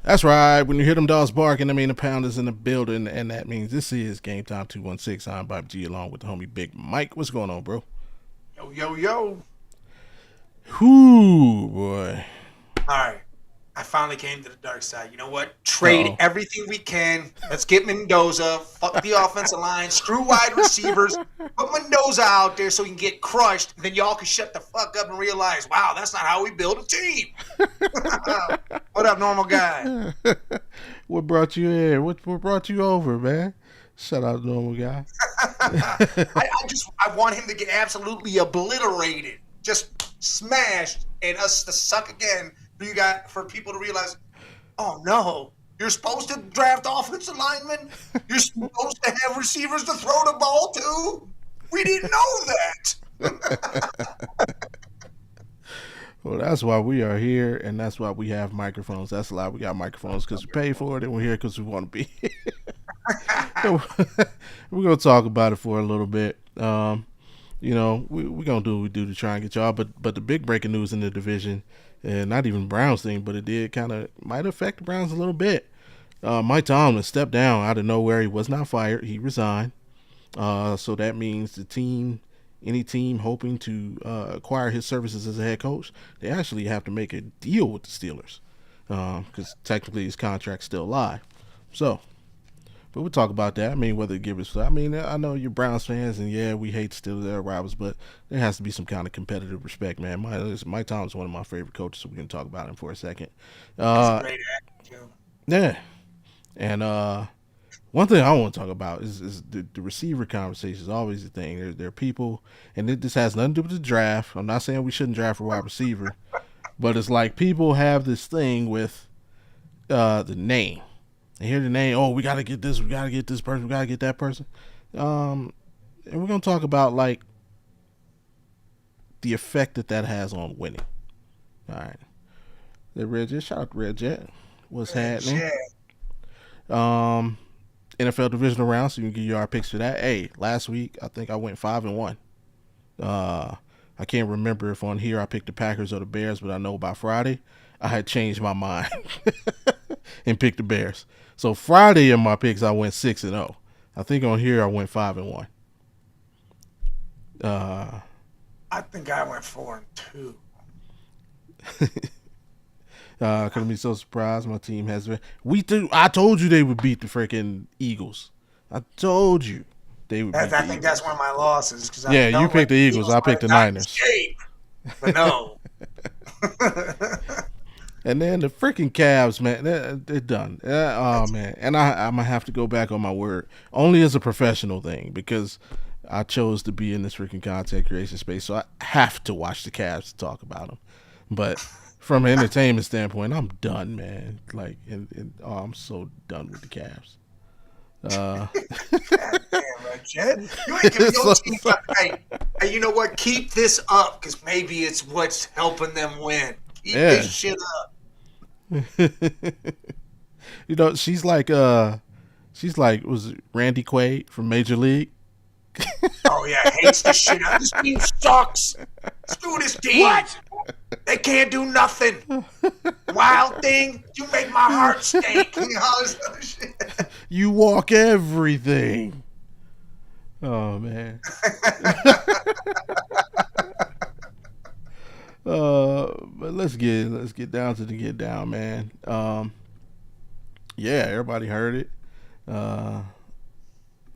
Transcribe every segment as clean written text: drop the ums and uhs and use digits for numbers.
That's right. When you hear them dogs barking, I mean the pound is in the building, and that means this is GameTime216. I'm Bob G along with the homie Big Mike. What's going on, bro? Yo, yo, yo. Whoo, boy. All right. I finally came to the dark side. You know what? Trade everything we can. Let's get Mendoza. Fuck the offensive line. Screw wide receivers. Put Mendoza out there so he can get crushed. And then y'all can shut the fuck up and realize, wow, that's not how we build a team. What up, normal guy? What brought you in? What brought you over, man? Shout out, normal guy. I want him to get absolutely obliterated. Just smashed and us to suck again. For people to realize, oh no, you're supposed to draft offensive linemen. You're supposed to have receivers to throw the ball to. We didn't know that. Well, that's why we are here, and that's why we have microphones. That's a lot. We got microphones because we pay for it, and we're here because we want to be here. We're going to talk about it for a little bit. You know, we're going to do what we do to try and get y'all. But the big breaking news in the division, and not even Browns thing, but it did kind of might affect the Browns a little bit. Mike Tomlin stepped down out of nowhere. He was not fired. He resigned. So that means any team hoping to acquire his services as a head coach, they actually have to make a deal with the Steelers because technically his contract's still live. So, but we'll talk about that. I mean, whether to give us. I mean, I know you're Browns fans, and yeah, we hate Steelers, they're rivals, but there has to be some kind of competitive respect, man. Mike Tomlin's one of my favorite coaches, so we can talk about him for a second. That's a great attitude. Yeah, and one thing I want to talk about is the receiver conversation is always the thing. There are people, and this has nothing to do with the draft. I'm not saying we shouldn't draft a wide receiver, but it's like people have this thing with the name. They hear the name, oh, we got to get this, we got to get this person, we got to get that person. And we're going to talk about, like, the effect that has on winning. All right. The Red Jet, shout out to Red Jet. What's happening? NFL Divisional Round, so you can give you our picks for that. Hey, last week, I think I went 5-1. I can't remember if on here I picked the Packers or the Bears, but I know by Friday, I had changed my mind and picked the Bears. So Friday in my picks, I went 6-0. I think on here I went 5-1. I think I went 4-2. Couldn't be so surprised. My team has been. I told you they would beat the freaking Eagles. I told you they would. I think that's one of my losses. You picked the Eagles. I picked the Niners. Escape, but no. And then the freaking Cavs, man, they're done. Oh, man. And I'm going to have to go back on my word. Only as a professional thing, because I chose to be in this freaking content creation space, so I have to watch the Cavs to talk about them. But from an entertainment standpoint, I'm done, man. Like, I'm so done with the Cavs. God damn, right, Jed. You ain't giving your team up. Hey, you know what? Keep this up, because maybe it's what's helping them win. Keep this shit up. You know, she's like, was it Randy Quaid from Major League? Oh yeah, hates the shit out. This team sucks. Screw this team. What? They can't do nothing. Wild thing, you make my heart stink. You know, all this other shit. You walk everything. Oh man. But let's get down to the get down, man. Yeah, everybody heard it.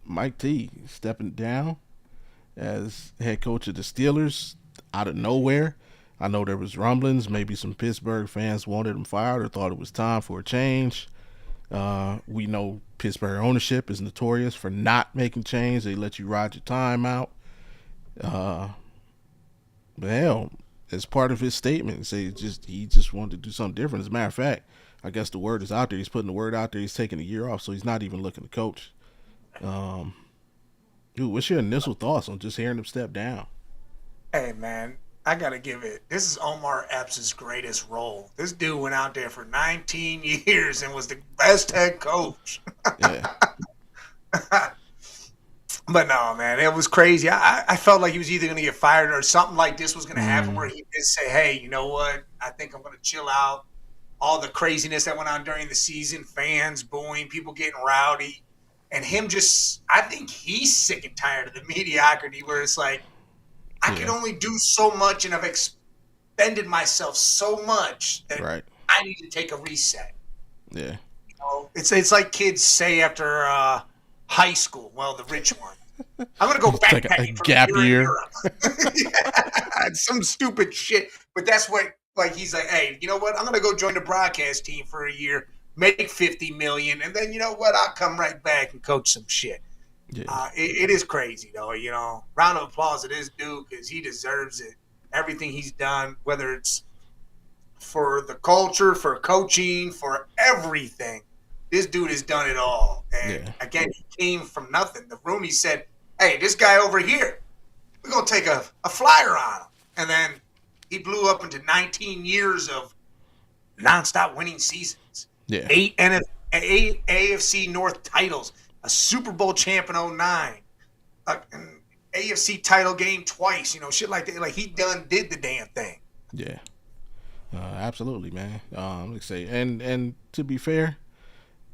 Mike T stepping down as head coach of the Steelers out of nowhere. I know there was rumblings. Maybe some Pittsburgh fans wanted him fired or thought it was time for a change. We know Pittsburgh ownership is notorious for not making change. They let you ride your time out. But hell, as part of his statement, say he just wanted to do something different. As a matter of fact, I guess the word is out there. He's putting the word out there. He's taking a year off, so he's not even looking to coach. Um, Dude, what's your initial thoughts on just hearing him step down? Hey man, I gotta give it. This is Omar Epps' greatest role. This dude went out there for 19 years and was the best head coach. Yeah, But no, man, it was crazy. I felt like he was either going to get fired or something like this was going to happen where mm, he did say, hey, you know what? I think I'm going to chill out. All the craziness that went on during the season, fans booing, people getting rowdy. And him just, I think he's sick and tired of the mediocrity where it's like, I can yeah, only do so much and I've expended myself so much that right, I need to take a reset. yeah. You know, it's like kids say after high school, well, the rich ones. I'm gonna go Take a backpacking for a gap year in year. Europe. Yeah, some stupid shit. But that's what like he's like, hey, you know what? I'm gonna go join the broadcast team for a year, make 50 million, and then you know what? I'll come right back and coach some shit. Yeah, It is crazy though, you know. Round of applause to this dude because he deserves it. Everything he's done, whether it's for the culture, for coaching, for everything. This dude has done it all. And yeah, again, he came from nothing. The room, he said, hey, this guy over here, we're going to take a flyer on him. And then he blew up into 19 years of nonstop winning seasons, yeah. eight AFC North titles, a Super Bowl champ in '09, an AFC title game twice, you know, shit like that. Like he did the damn thing. Yeah. Absolutely, man. Let's say, and to be fair,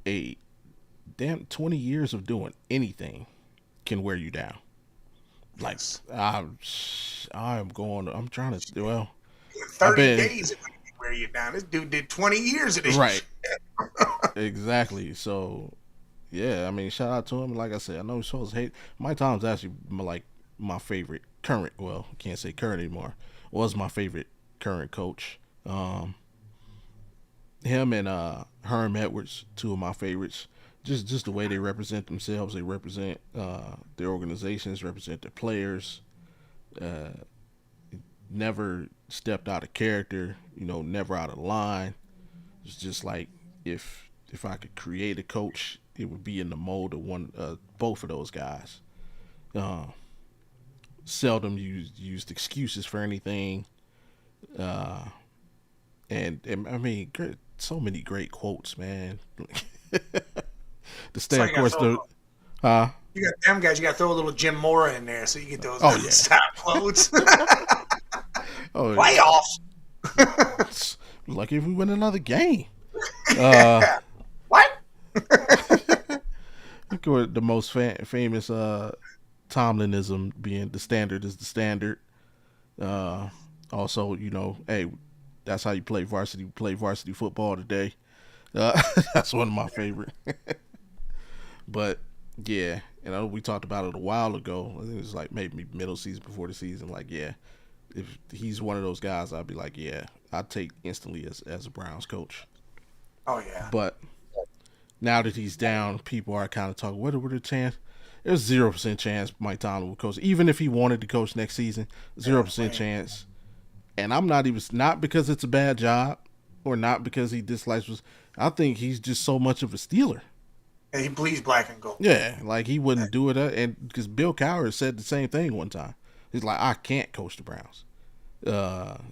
a damn 20 years of doing anything can wear you down. Like Yes. I'm going. I'm trying to. Well, In I've 30 been days, it might wear you down. This dude did 20 years of this right. shit. Exactly. So yeah, I mean, shout out to him. Like I said, I know he's supposed to hate. Mike Tomlin's actually like my favorite current. Well, can't say current anymore. Was my favorite current coach. Him and Herm Edwards, two of my favorites. Just the way they represent themselves, they represent their organizations, represent their players. Uh, Never stepped out of character, never out of line. It's just like if I could create a coach, it would be in the mold of both of those guys. Uh, Seldom used excuses for anything, uh, and I mean, so many great quotes, man. The So stay, of you got to course, throw a the little, uh, you got them guys. You got to throw a little Jim Mora in there, so you get those oh yeah, stop quotes. oh Playoffs. lucky if we win another game. Uh, What? Look at the most famous Tomlinism being the standard is the standard. Uh, Also, hey, that's how you play varsity football today. That's one of my favorite. But yeah, we talked about it a while ago. I think it was like maybe middle season before the season. Like, yeah, if he's one of those guys, I'd be like, yeah, I'd take instantly as a Browns coach. Oh yeah. But now that he's down, people are kind of talking. What are the chance? There's 0% chance Mike Tomlin will coach, even if he wanted to coach next season. Yeah, 0% chance. And I'm not because it's a bad job, or not because he dislikes. I think he's just so much of a Steeler. he bleeds black and gold. Yeah, like he wouldn't do it, and because Bill Cowher said the same thing one time. He's like, I can't coach the Browns.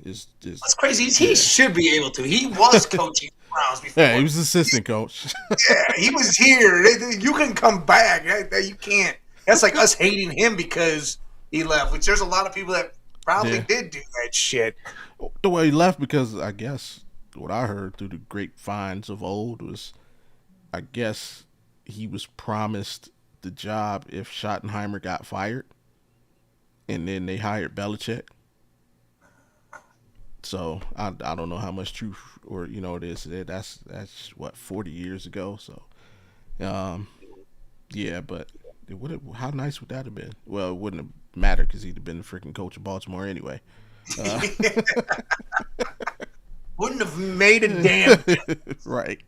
It's just What's crazy is he yeah, should be able to. He was coaching the Browns before. yeah. He was assistant coach. Yeah, he was here. You can come back. You can't. That's like us hating him because he left. Which there's a lot of people that probably Yeah, did do that shit. the way he left, because I guess what I heard through the grapevines of old was, I guess he was promised the job if Schottenheimer got fired, and then they hired Belichick. So I don't know how much truth or it is. That's what 40 years ago. So um yeah, but how nice would that have been? Well, it wouldn't have mattered because he'd have been the freaking coach of Baltimore anyway. Uh, Wouldn't have made a damn. right.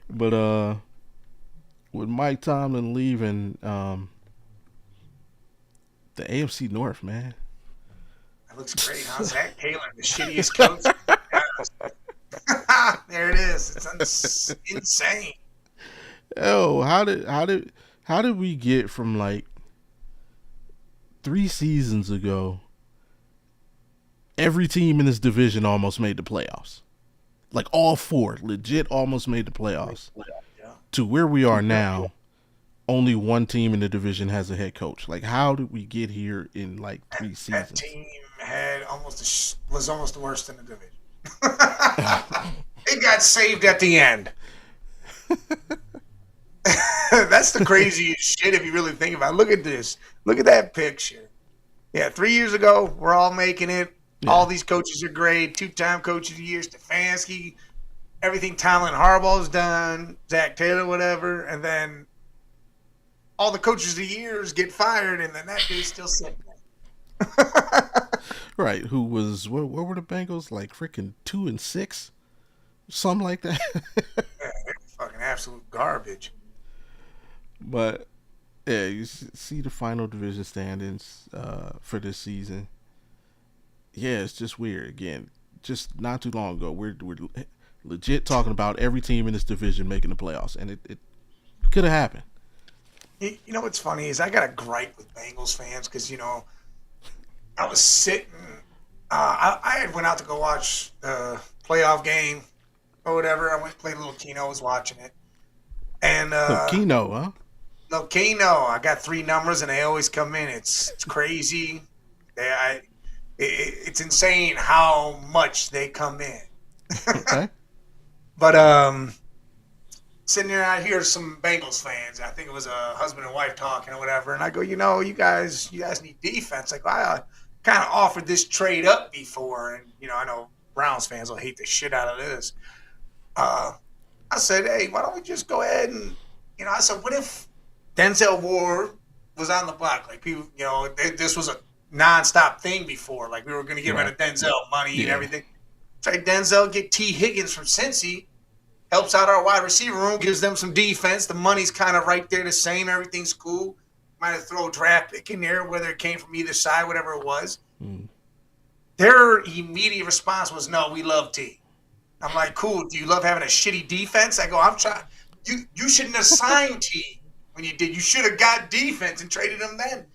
But with Mike Tomlin leaving, the AFC North, man. looks great, huh? Zach Taylor, the shittiest coach. There it is. It's insane. Oh, how did we get from like 3 seasons ago? Every team in this division almost made the playoffs. Like all 4, legit, almost made the playoffs. Yeah. To where we are now, only one team in the division has a head coach. Like, how did we get here in like 3 seasons? That team had was almost the worst in the division. It got saved at the end. That's the craziest shit if you really think about it. Look at this. Look at that picture. Yeah, 3 years ago, we're all making it. Yeah. All these coaches are great. 2-time coach of the year, Stefanski. Everything Tomlin, Harbaugh's done. Zach Taylor, whatever. And then all the coaches of the years get fired, and then that dude's still sitting there. Right. Who was, what were the Bengals? Like freaking 2-6? Something like that. Yeah, they're fucking absolute garbage. But yeah, you see the final division standings for this season. Yeah, it's just weird. Again, just not too long ago, we're legit talking about every team in this division making the playoffs, and it could have happened. You know what's funny is I got a gripe with Bengals fans because, you know, I was sitting, I had went out to go watch the playoff game or whatever. I went to play a little Keno, was watching it. And Keno, huh? No, Keno. I got 3 numbers, and they always come in. It's crazy. It's insane how much they come in. Okay. But sitting there, I hear some Bengals fans. I think it was a husband and wife talking or whatever, and I go, you know, you guys need defense. Like, I kind of offered this trade up before, and you know, I know Browns fans will hate the shit out of this. I said, hey, why don't we just go ahead and, you know, I said, what if Denzel Ward was on the block? Like, people, you know, this was a nonstop thing before. Like, we were going to get rid of Denzel money and everything. Trade Denzel, get T. Higgins from Cincy, helps out our wide receiver room, gives them some defense. The money's kind of right there the same. Everything's cool. Might have thrown a draft pick in there, whether it came from either side, whatever it was. Their immediate response was, no, we love T. I'm like, cool. Do you love having a shitty defense? I go, I'm trying. You shouldn't have signed T when you did. You should have got defense and traded him then.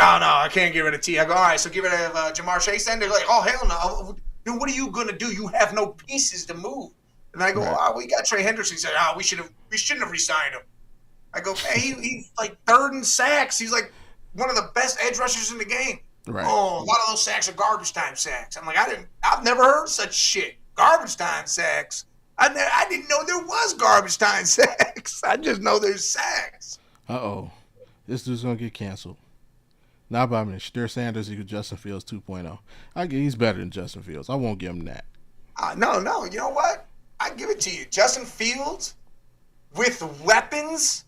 Oh, no, I can't get rid of T. I go, all right, so get rid of Jamar Chase then? They're like, oh, hell no. Dude, what are you going to do? You have no pieces to move. And I go, oh, we got Trey Hendrickson. He said, oh, we shouldn't have re-signed him. I go, man, he's like 3rd in sacks. He's like one of the best edge rushers in the game. Right. Oh, a lot of those sacks are garbage time sacks. I'm like, I've never heard such shit. Garbage time sacks. I didn't know there was garbage time sacks. I just know there's sacks. Uh-oh. This dude's going to get canceled. Not by me. Shadur Sanders equals Justin Fields 2.0. He's better than Justin Fields. I won't give him that. No. You know what? I give it to you. Justin Fields with weapons,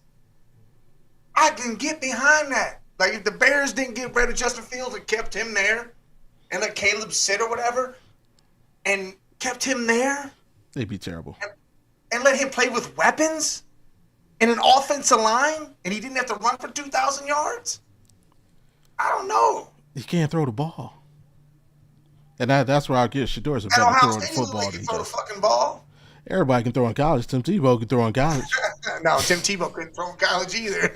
I can get behind that. Like, if the Bears didn't get rid of Justin Fields and kept him there and let Caleb sit or whatever and kept him there. They'd be terrible. And let him play with weapons and an offensive line and he didn't have to run for 2,000 yards? I don't know. He can't throw the ball. And that's where I get Shador's a better thrower of football than throw the fucking ball. Everybody can throw in college. Tim Tebow can throw in college. No, Tim Tebow couldn't throw in college either.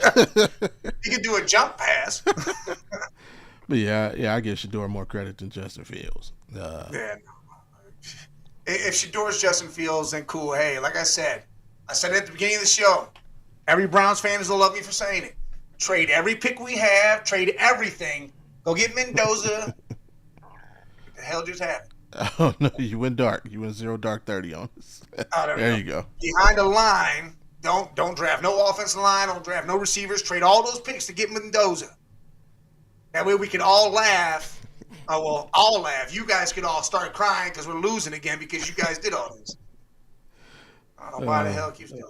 He could do a jump pass. But yeah, I give Shador more credit than Justin Fields. If Shador's Justin Fields, then cool. Hey, like I said it at the beginning of the show. Every Browns fan will love me for saying it. Trade every pick we have. Trade everything. Go get Mendoza. What the hell just happened? Oh, no, you went dark. You went 0 dark 30 on us. There you go. Behind the line, don't draft no offensive line. Don't draft no receivers. Trade all those picks to get Mendoza. That way we can all laugh. Oh, well, all laugh. You guys could all start crying because we're losing again because you guys did all this. I don't know why the hell it keeps doing.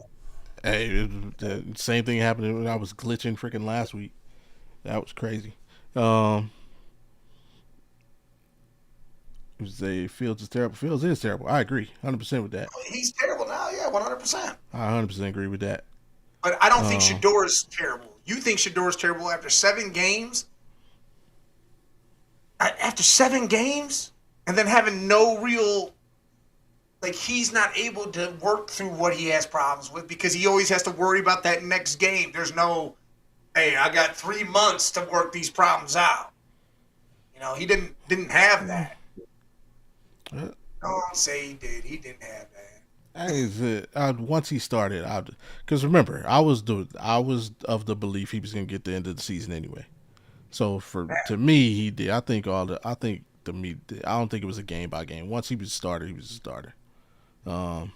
Hey, the same thing happened when I was glitching freaking last week. That was crazy. Say Fields is terrible. Fields is terrible. I agree 100% with that. He's terrible now, yeah, 100%. I 100% agree with that. But I don't think Shador is terrible. You think Shador is terrible after 7 games? after 7 games, and then having no real, like, he's not able to work through what he has problems with because he always has to worry about that next game. There's no, hey, I got 3 months to work these problems out. He didn't have that. Don't say he did. He didn't have that. Once he started, because remember, I was of the belief he was going to get the end of the season anyway. So to me, he did. I don't think it was a game by game. Once he was a starter, he was a starter. But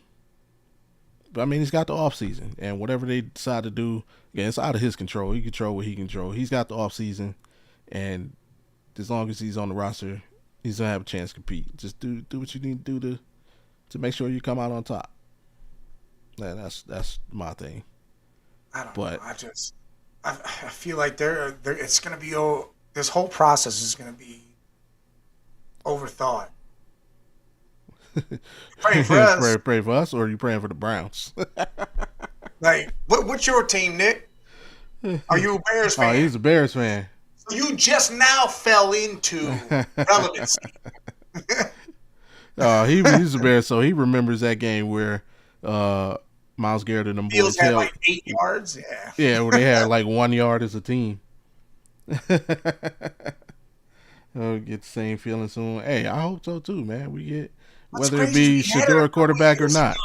I mean, he's got the off season, and whatever they decide to do, again, it's out of his control. He control what he control. He's got the off season, and as long as he's on the roster, he's gonna have a chance to compete. Just do what you need to do to make sure you come out on top. That's my thing. I don't know. I feel like it's gonna be this whole process is gonna be overthought. Praying for us. Pray for us, or are you praying for the Browns? Like, what's your team, Nick? Are you a Bears fan? Oh, he's a Bears fan. So you just now fell into relevancy. He's a Bears, so he remembers that game where Myles Garrett and them boys had like 8 yards. Yeah. Yeah, where they had like 1 yard as a team. I'll get the same feeling soon. Hey, I hope so too, man. We get whether it be Shedeur quarterback or not.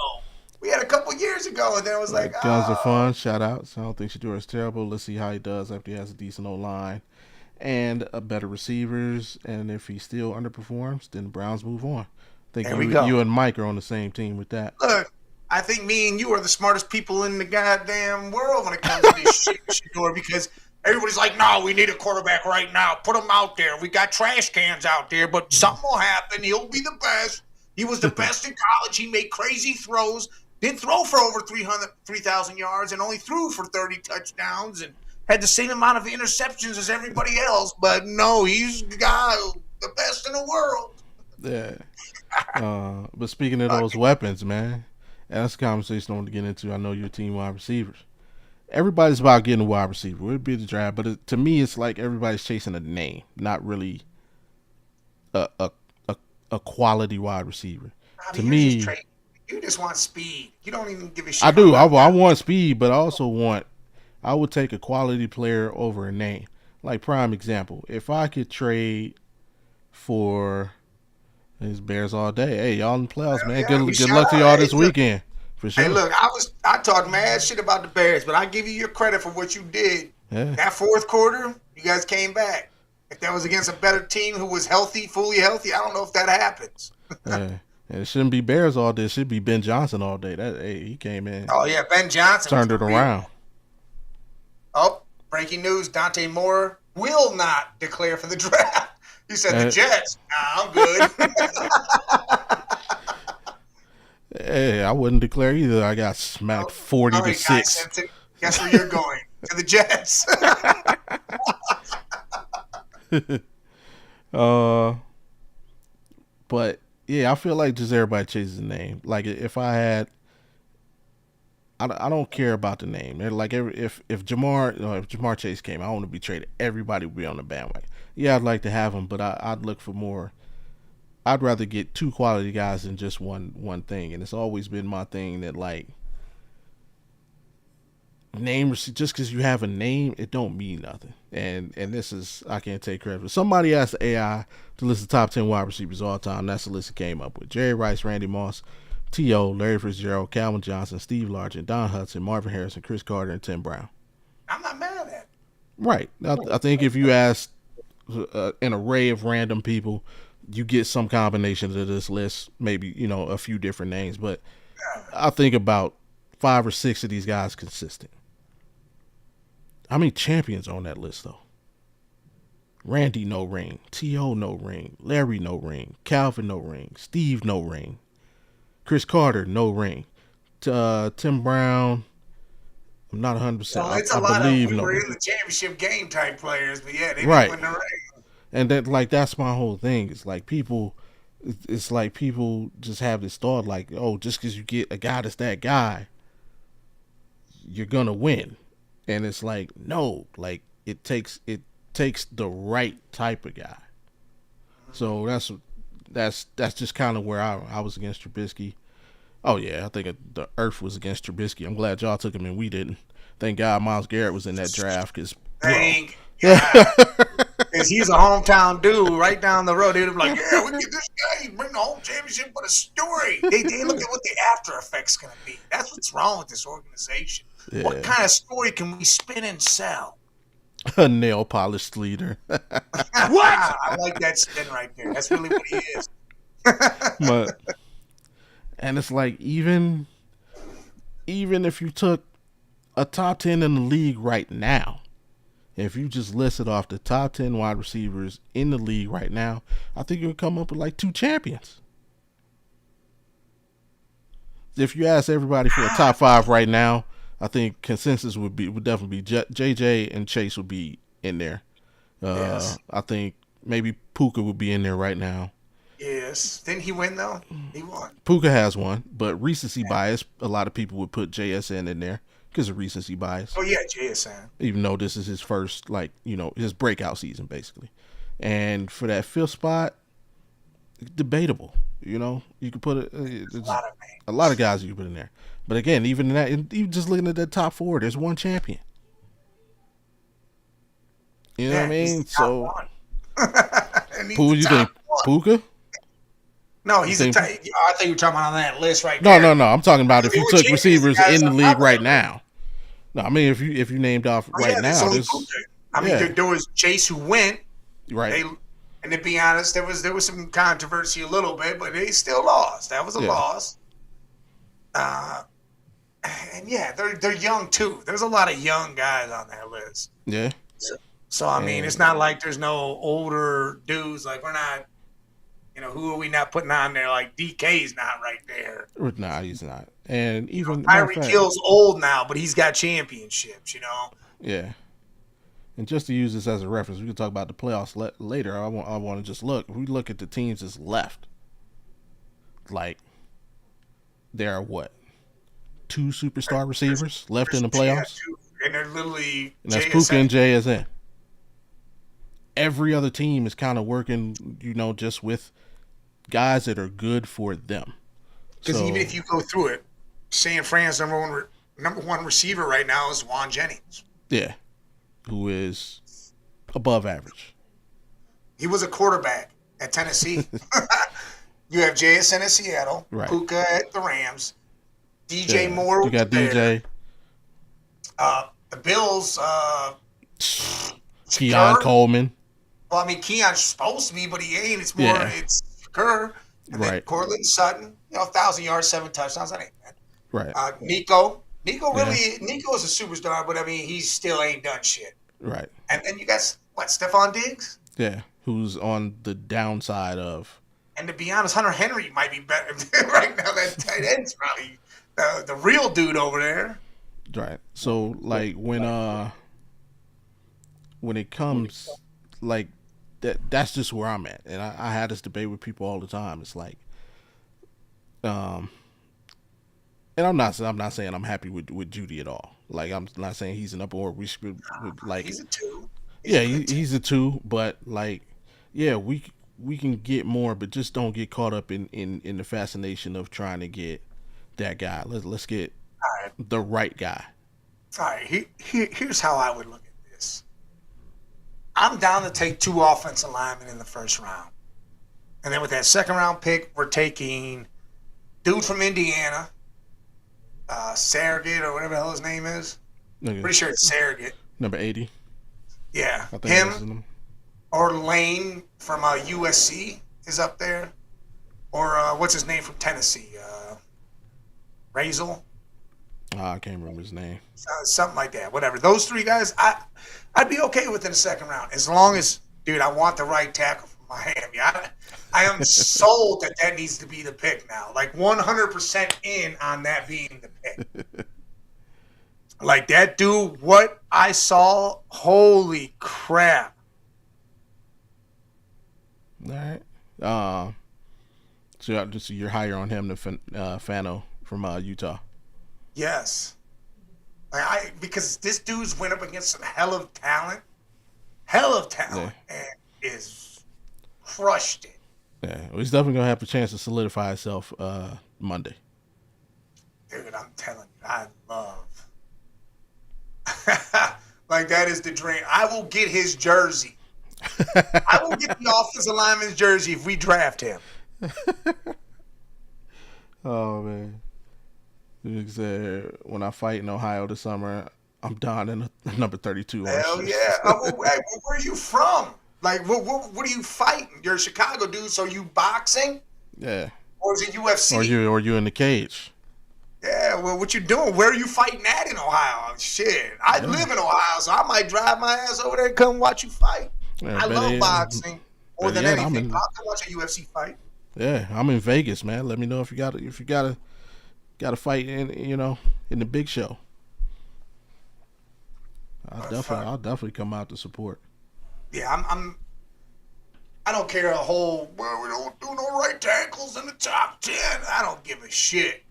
We had a couple years ago, and then it was like guns are fun. Shout out. So I don't think Shedeur is terrible. Let's see how he does after he has a decent old line and a better receivers. And if he still underperforms, then the Browns move on. I think you and Mike are on the same team with that. Look, I think me and you are the smartest people in the goddamn world when it comes to this shit, Shedeur, because everybody's like, no, we need a quarterback right now. Put him out there. We got trash cans out there, but something will happen. He'll be the best. He was the best in college. He made crazy throws. Did throw for over 3,000 yards and only threw for 30 touchdowns and had the same amount of interceptions as everybody else. But no, he's the best in the world. Yeah. But speaking of those weapons, man, and that's a conversation I want to get into. I know you're team wide receivers. Everybody's about getting a wide receiver. It'd be the draft, but to me, it's like everybody's chasing a name, not really a quality wide receiver. To me, you just want speed. You don't even give a shit. I do. I want speed, but I would take a quality player over a name. Like, prime example, if I could trade for these Bears all day, hey, y'all in the playoffs, man. Good luck to y'all this weekend. For sure. Hey, look, I talked mad shit about the Bears, but I give you your credit for what you did. Yeah. That fourth quarter, you guys came back. If that was against a better team who was healthy, fully healthy, I don't know if that happens. Yeah. And it shouldn't be Bears all day. It should be Ben Johnson all day. He came in. Oh, yeah, Ben Johnson. Turned it around. Oh, breaking news. Dante Moore will not declare for the draft. He said the Jets. Nah, I'm good. Hey, I wouldn't declare either. I got smacked 40-6. Guess where you're going? To the Jets. But yeah, I feel like just everybody chases a name. Like, if I had, I don't care about the name. Like, if Jamar Chase came, I want to be traded. Everybody would be on the bandwagon. Yeah, I'd like to have him, but I'd look for more. I'd rather get 2 quality guys than just one thing. And it's always been my thing that, like, name, just because you have a name, it don't mean nothing. And this is, I can't take credit for. Somebody asked AI to list the top 10 wide receivers all time. That's the list it came up with: Jerry Rice, Randy Moss, T.O., Larry Fitzgerald, Calvin Johnson, Steve Largent, Don Hudson, Marvin Harrison, Chris Carter, and Tim Brown. I'm not mad at that. Right. I think if you ask an array of random people, you get some combination of this list, maybe, a few different names. But I think about 5 or 6 of these guys consistent. How many champions on that list, though? Randy, no ring. T.O., no ring. Larry, no ring. Calvin, no ring. Steve, no ring. Chris Carter, no ring. Tim Brown, I'm not 100%. It's a lot of we were in the championship game type players, but yeah, they didn't win the ring. And that's my whole thing. It's like people just have this thought like, oh, just because you get a guy that's that guy, you're gonna win. And it's like, no, like it takes the right type of guy. So that's just kind of where I was against Trubisky. Oh yeah, I think the Earth was against Trubisky. I'm glad y'all took him and we didn't. Thank God Myles Garrett was in that draft because bro. Thank God. Because he's a hometown dude right down the road. They'd be like, yeah, we get this guy. He's bring the home championship with a story. They look at what the after effects going to be. That's what's wrong with this organization. Yeah. What kind of story can we spin and sell? A nail polished leader. What? I like that spin right there. That's really what he is. And it's like even if you took a top 10 in the league right now, if you just listed off the top 10 wide receivers in the league right now, I think you would come up with like 2 champions. If you ask everybody for a top 5 right now, I think consensus would definitely be JJ and Chase would be in there. Yes. I think maybe Puka would be in there right now. Yes. Didn't he win though? He won. Puka has one, but recency bias, a lot of people would put JSN in there because of recency bias. Oh yeah, JSN. Even though this is his first, his breakout season basically. And for that 5th spot, debatable. You could put a lot of guys you could put in there. But again, even in that, even just looking at that top 4, there's one champion. You know what I mean? So, who you think? Puka? No, I think you're talking about on that list right there. No. I'm talking about if you took receivers in the league right now. No, I mean if you named off right now. There was Chase who went. Right. And to be honest, there was some controversy a little bit, but they still lost. That was a loss. And yeah, they're young too. There's a lot of young guys on that list. Yeah. So I mean, it's not like there's no older dudes. Like we're not, who are we not putting on there? Like DK's not right there. Nah, he's not. And even Tyreek Hill's old now, but he's got championships. Yeah. And just to use this as a reference, we can talk about the playoffs later. I want to just look. If we look at the teams that's left, like there are what? 2 superstar receivers left in the playoffs? And they're literally that's Puka and JSN. Every other team is kind of working, just with guys that are good for them. Because even if you go through it, San Fran's number one receiver right now is Juan Jennings. Yeah. Who is above average. He was a quarterback at Tennessee. You have JSN at Seattle, right. Puka at the Rams, DJ Moore. You got DJ. The Bills. Keon Coleman. Well, I mean, Keon's supposed to be, but he ain't. It's more, it's Kerr. And then Cortland Sutton, 1,000 yards, 7 touchdowns. That ain't bad. Right. Nico is a superstar, but I mean, he still ain't done shit. Right. And then you got, Stephon Diggs? Yeah, who's on the downside of. And to be honest, Hunter Henry might be better right now. That tight end's probably the real dude over there. Right. So, when it comes, that's just where I'm at. And I had this debate with people all the time. It's like, and I'm not saying I'm happy with Judy at all. Like, I'm not saying he's an up or we should he's a 2. He's a 2, but we can get more, but just don't get caught up in the fascination of trying to get that guy. Let's get the right guy. All right, here's how I would look at this. I'm down to take 2 offensive linemen in the first round. And then with that second round pick, we're taking dude from Indiana, Surrogate or whatever the hell his name is. Pretty sure it's Surrogate. Number 80. Yeah. Him or Lane from USC is up there. Or what's his name from Tennessee? Razel? I can't remember his name. Something like that. Whatever. Those 3 guys, I'd be okay with in the second round. As long as, dude, I want the right tackle from Miami. I am sold that needs to be the pick now. 100% in on that being the pick. That dude, what I saw, holy crap. All right. So you're higher on him than Fano from Utah. Yes. Because this dude's went up against some hell of talent. And is crushed it. Yeah, well, he's definitely gonna have a chance to solidify himself Monday. Dude, I'm telling you, I love. Like, that is the dream. I will get his jersey. I will get the offensive lineman's jersey if we draft him. Oh man. He said, when I fight in Ohio this summer, I'm donning a number 32. Hell yeah. Hey, where are you from? Like, what are you fighting? You're a Chicago dude, so you boxing? Yeah. Or is it UFC? Or you in the cage. Yeah, well, what you doing? Where are you fighting at in Ohio? Shit. I live in Ohio, so I might drive my ass over there and come watch you fight. Yeah, I love boxing more than anything. I'll come watch a UFC fight. Yeah, I'm in Vegas, man. Let me know if you got a fight in the big show. I'll definitely come out to support. Yeah, I don't care a whole, well, we don't do no right tackles in the top 10. I don't give a shit.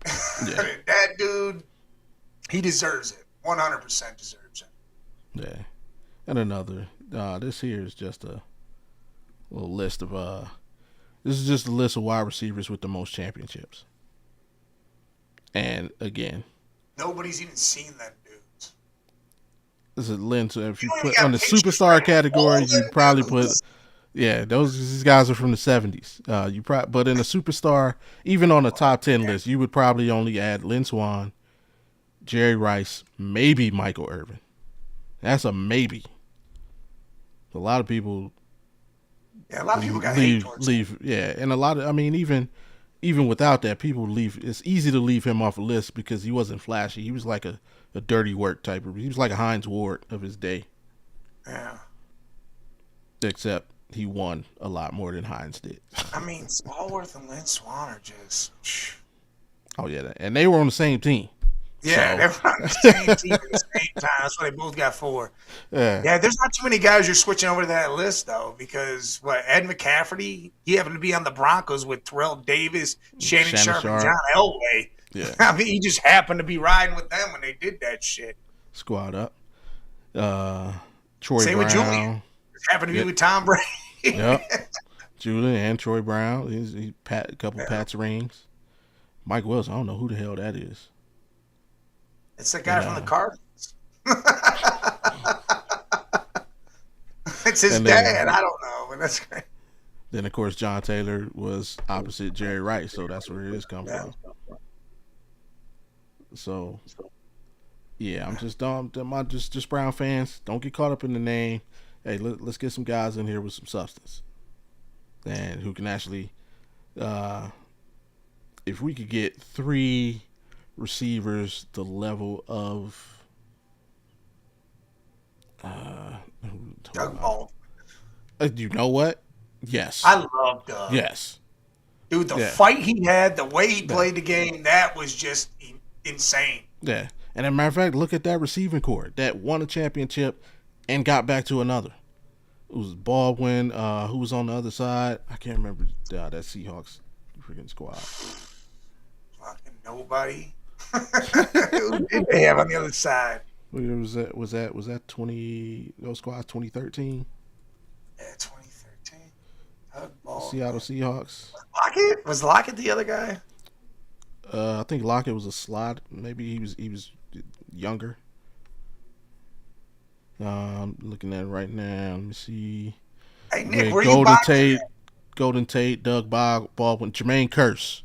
Yeah. That dude, he deserves it. 100% deserves it. Yeah. And another, this here is just a little list of, this is just a list of wide receivers with the most championships. And again, nobody's even seen them dudes. This is Lynn. So if you put on the superstar category, you'd probably put, these guys are from the 70s. But in a superstar, even on the top 10 list, you would probably only add Lynn Swann, Jerry Rice, maybe Michael Irvin. That's a maybe. A lot of people. Yeah, a lot of people got hate towards him. Yeah, and a lot of, I mean, even without that, people leave. It's easy to leave him off a list because he wasn't flashy. He was like a dirty work type of. He was like a Hines Ward of his day. Yeah. Except he won a lot more than Hines did. I mean, Smallworth and Lynn Swann are just. Oh yeah, and they were on the same team. Yeah, they were on the same team at the same time. That's what they both got 4. Yeah, there's not too many guys you're switching over to that list, though, because, Ed McCafferty, he happened to be on the Broncos with Terrell Davis, Shannon Sharp, and John Elway. Yeah. I mean, he just happened to be riding with them when they did that shit. Squad up. Troy Same Brown. With Julian. Just happened to be with Tom Brady. Yep. Julian and Troy Brown. He a couple Pats rings. Mike Wilson, I don't know who the hell that is. It's the guy from the Cardinals. It's his dad. I don't know, but that's great. Then, of course, John Taylor was opposite Jerry Rice, so that's where it is come from. So, yeah, I'm just just Brown fans. Don't get caught up in the name. Hey, let's get some guys in here with some substance, and who can actually, if we could get 3 receivers the level of Doug Baldwin. You know what? Yes. I love Doug. Yes. Dude, the fight he had, the way he played the game, that was just insane. Yeah. And as a matter of fact, look at that receiving core that won a championship and got back to another. It was Baldwin, who was on the other side. I can't remember that Seahawks freaking squad. Fucking nobody. Who did they have on the other side? Was that 20? Those squads 2013. Yeah, 2013. Doug Baldwin. Seattle Seahawks. Was Lockett the other guy? I think Lockett was a slot. Maybe he was younger. I'm looking at it right now. Let me see. Hey Nick, where you boxing? Golden Tate, Doug Baldwin, Jermaine Kearse.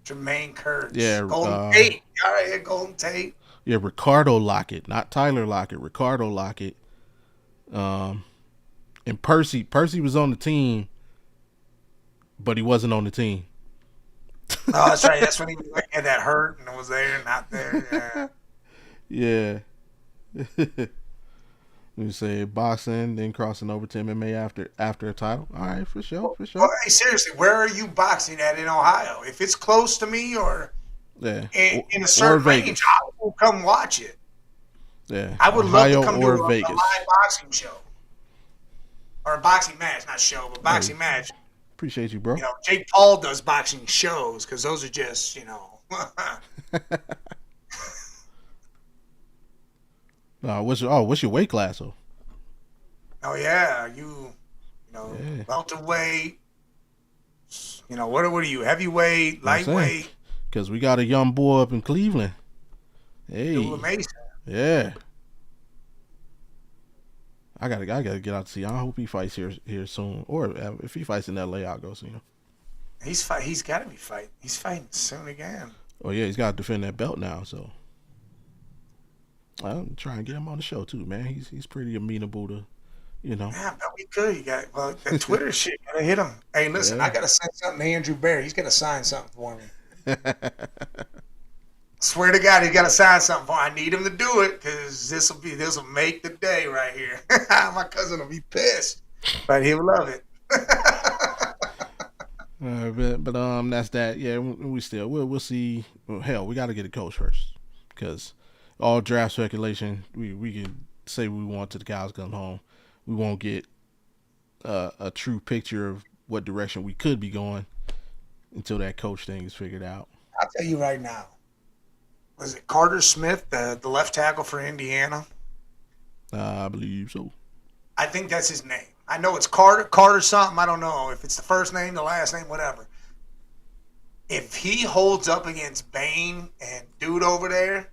Jermaine Kearse. Yeah. Golden Tate. All right, Golden Tate. Yeah, Ricardo Lockett, not Tyler Lockett. Ricardo Lockett. And Percy was on the team, but he wasn't on the team. Oh, that's right. That's when he had that hurt and was there, not there. Yeah. You say boxing, then crossing over to MMA after a title. All right, for sure. Well, hey, seriously, where are you boxing at in Ohio? If it's close to me or in a certain range, I will come watch it. Yeah, I would love to come to a Vegas. live boxing show or a boxing match, not show, but boxing match. Appreciate you, bro. You know, Jake Paul does boxing shows because those are just, What's your weight class though? Oh yeah, you Welterweight. What are you? Heavyweight, lightweight. Because we got a young boy up in Cleveland. Hey, yeah. I gotta get out to see. I hope he fights here soon, or if he fights in LA, I'll go see him. He's got to be fighting. He's fighting soon again. Oh yeah, he's got to defend that belt now. So I'm trying to get him on the show too, man. He's pretty amenable to, Yeah, but we could. You got that Twitter shit. Gotta hit him. Hey, listen, I gotta send something to Andrew Barry. He's gotta sign something for me. Swear to God, he's gotta sign something for me. I need him to do it because this will make the day right here. My cousin will be pissed, but he'll love it. But that's that. Yeah, we'll see. Well, hell, we got to get a coach first because all draft speculation we can say we want to the cows come home. We won't get a true picture of what direction we could be going until that coach thing is figured out. I'll tell you right now. Was it Carter Smith, the left tackle for Indiana? I believe so. I think that's his name. I know it's Carter something. I don't know if it's the first name, the last name, whatever. If he holds up against Bain and dude over there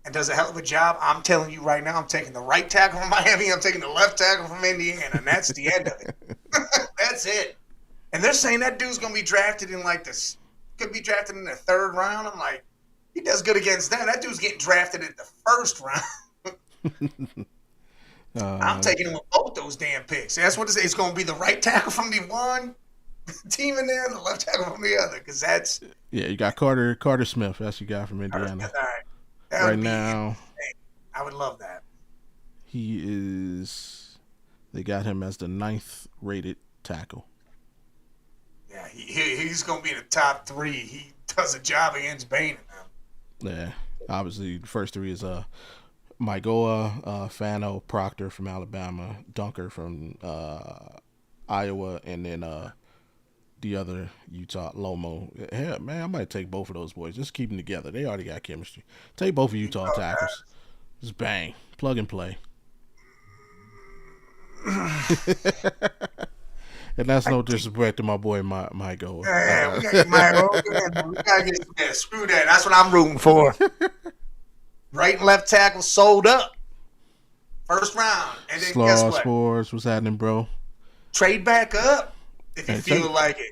and does a hell of a job, I'm telling you right now, I'm taking the right tackle from Miami, I'm taking the left tackle from Indiana, and that's the end of it. That's it. And they're saying that dude's going to be drafted in could be drafted in the third round. I'm like, he does good against that. That dude's getting drafted in the first round. I'm taking him with both those damn picks. That's what it's going to be the right tackle from the one team in there and the left tackle from the other. Because that's... Yeah, you got Carter Smith. That's your guy from Indiana. Right now, I would love that. They got him as the 9th rated tackle. Yeah, he's going to be in the top 3. He does a job against Bain. Yeah, obviously the first 3 is Maigoa, Fano, Proctor from Alabama, Dunker from Iowa, and then the other Utah, Lomo. Yeah, man, I might take both of those boys. Just keep them together. They already got chemistry. Take both of Utah tackles. Just bang. Plug and play. And that's no disrespect to my boy Maigoa. Yeah, we got to get Maigoa. We got to get that. Screw that. That's what I'm rooting for. Right and left tackle sold up. First round. And then guess what? Sports, what's happening, bro? Trade back up if you feel like it.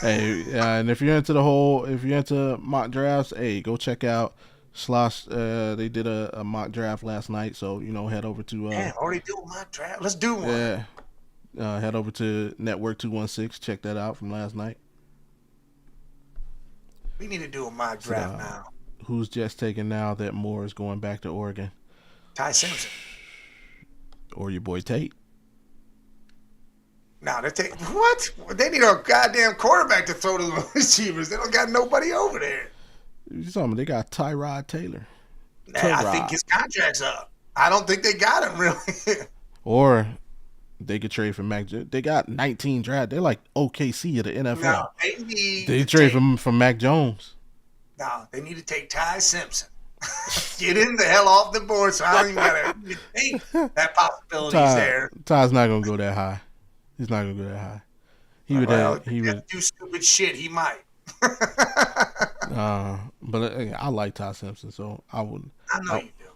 Hey, and if you're into mock drafts, hey, go check out Slosh. They did a mock draft last night, so head over to. Already do a mock draft. Let's do one. Yeah, head over to Network 216. Check that out from last night. We need to do a mock draft now. Who's just taken now that Moore is going back to Oregon? Ty Simpson. Or your boy Tate. Now they take what? They need a goddamn quarterback to throw to the receivers. They don't got nobody over there. They got Tyrod Taylor. I think his contract's up. I don't think they got him really. Or they could trade for Mac. They got 19 draft. They're like OKC of the NFL. No, they trade from Mac Jones. No, they need to take Ty Simpson. Get him the hell off the board, so I don't even gotta think that possibility's there. Ty's not gonna go that high. He's not gonna go that high. He would do stupid shit. He might. But I like Ty Simpson, so I wouldn't. I know you do.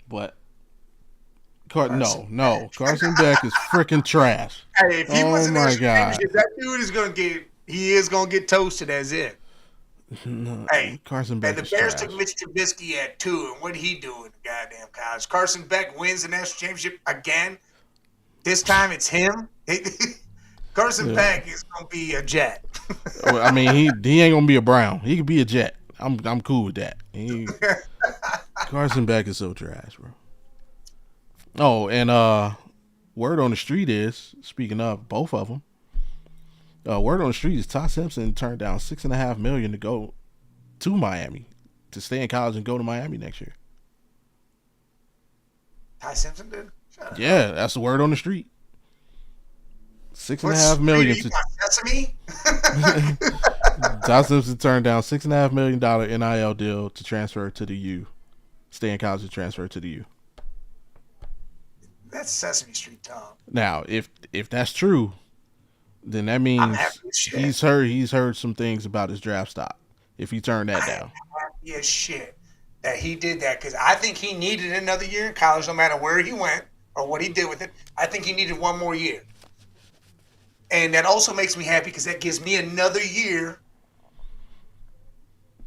But Carson Beck is freaking trash. Hey, if he wasn't in that dude is gonna get toasted as it. No, hey, Carson Beck. And the Bears took Mitch Trubisky at 2, and what did he do in the goddamn college? Carson Beck wins the national championship again. This time it's him. Carson Beck is gonna be a Jet. Well, I mean, he ain't gonna be a Brown. He could be a Jet. I'm cool with that. Carson Beck is so trash, bro. Oh, and word on the street is, speaking of both of them, word on the street is Ty Simpson turned down $6.5 million to go to Miami, to stay in college and go to Miami next year. Ty Simpson did? Yeah, that's the word on the street. $6.5 million. Sesame? Ty Simpson turned down $6.5 million NIL deal to transfer to the U, stay in college and transfer to the U. That's Sesame Street talk. Now, if that's true, then that I'm happy means as shit. he's heard some things about his draft stock. If he turned that I am down, happy as shit that he did that because I think he needed another year in college, no matter where he went or what he did with it. I think he needed one more year. And that also makes me happy because that gives me another year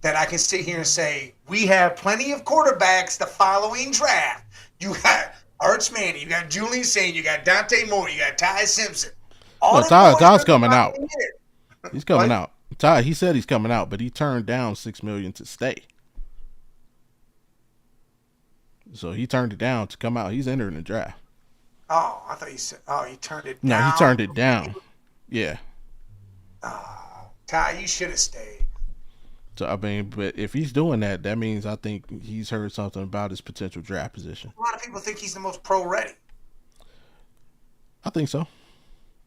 that I can sit here and say, we have plenty of quarterbacks the following draft. You got Arch Manning, you got Julian Saint, you got Dante Moore, you got Ty Simpson. All well, them boys Todd's are the coming out. following year. He's coming What? out. Todd, he said he's coming out, but he turned down $6 million to stay. So he turned it down to come out. He's entering the draft. Oh, I thought you said, he turned it No, down. he turned it down. Yeah. Oh, Ty, you should have stayed. So I mean, but if he's doing that, that means I think he's heard something about his potential draft position. A lot of people think he's the most pro ready. I think so.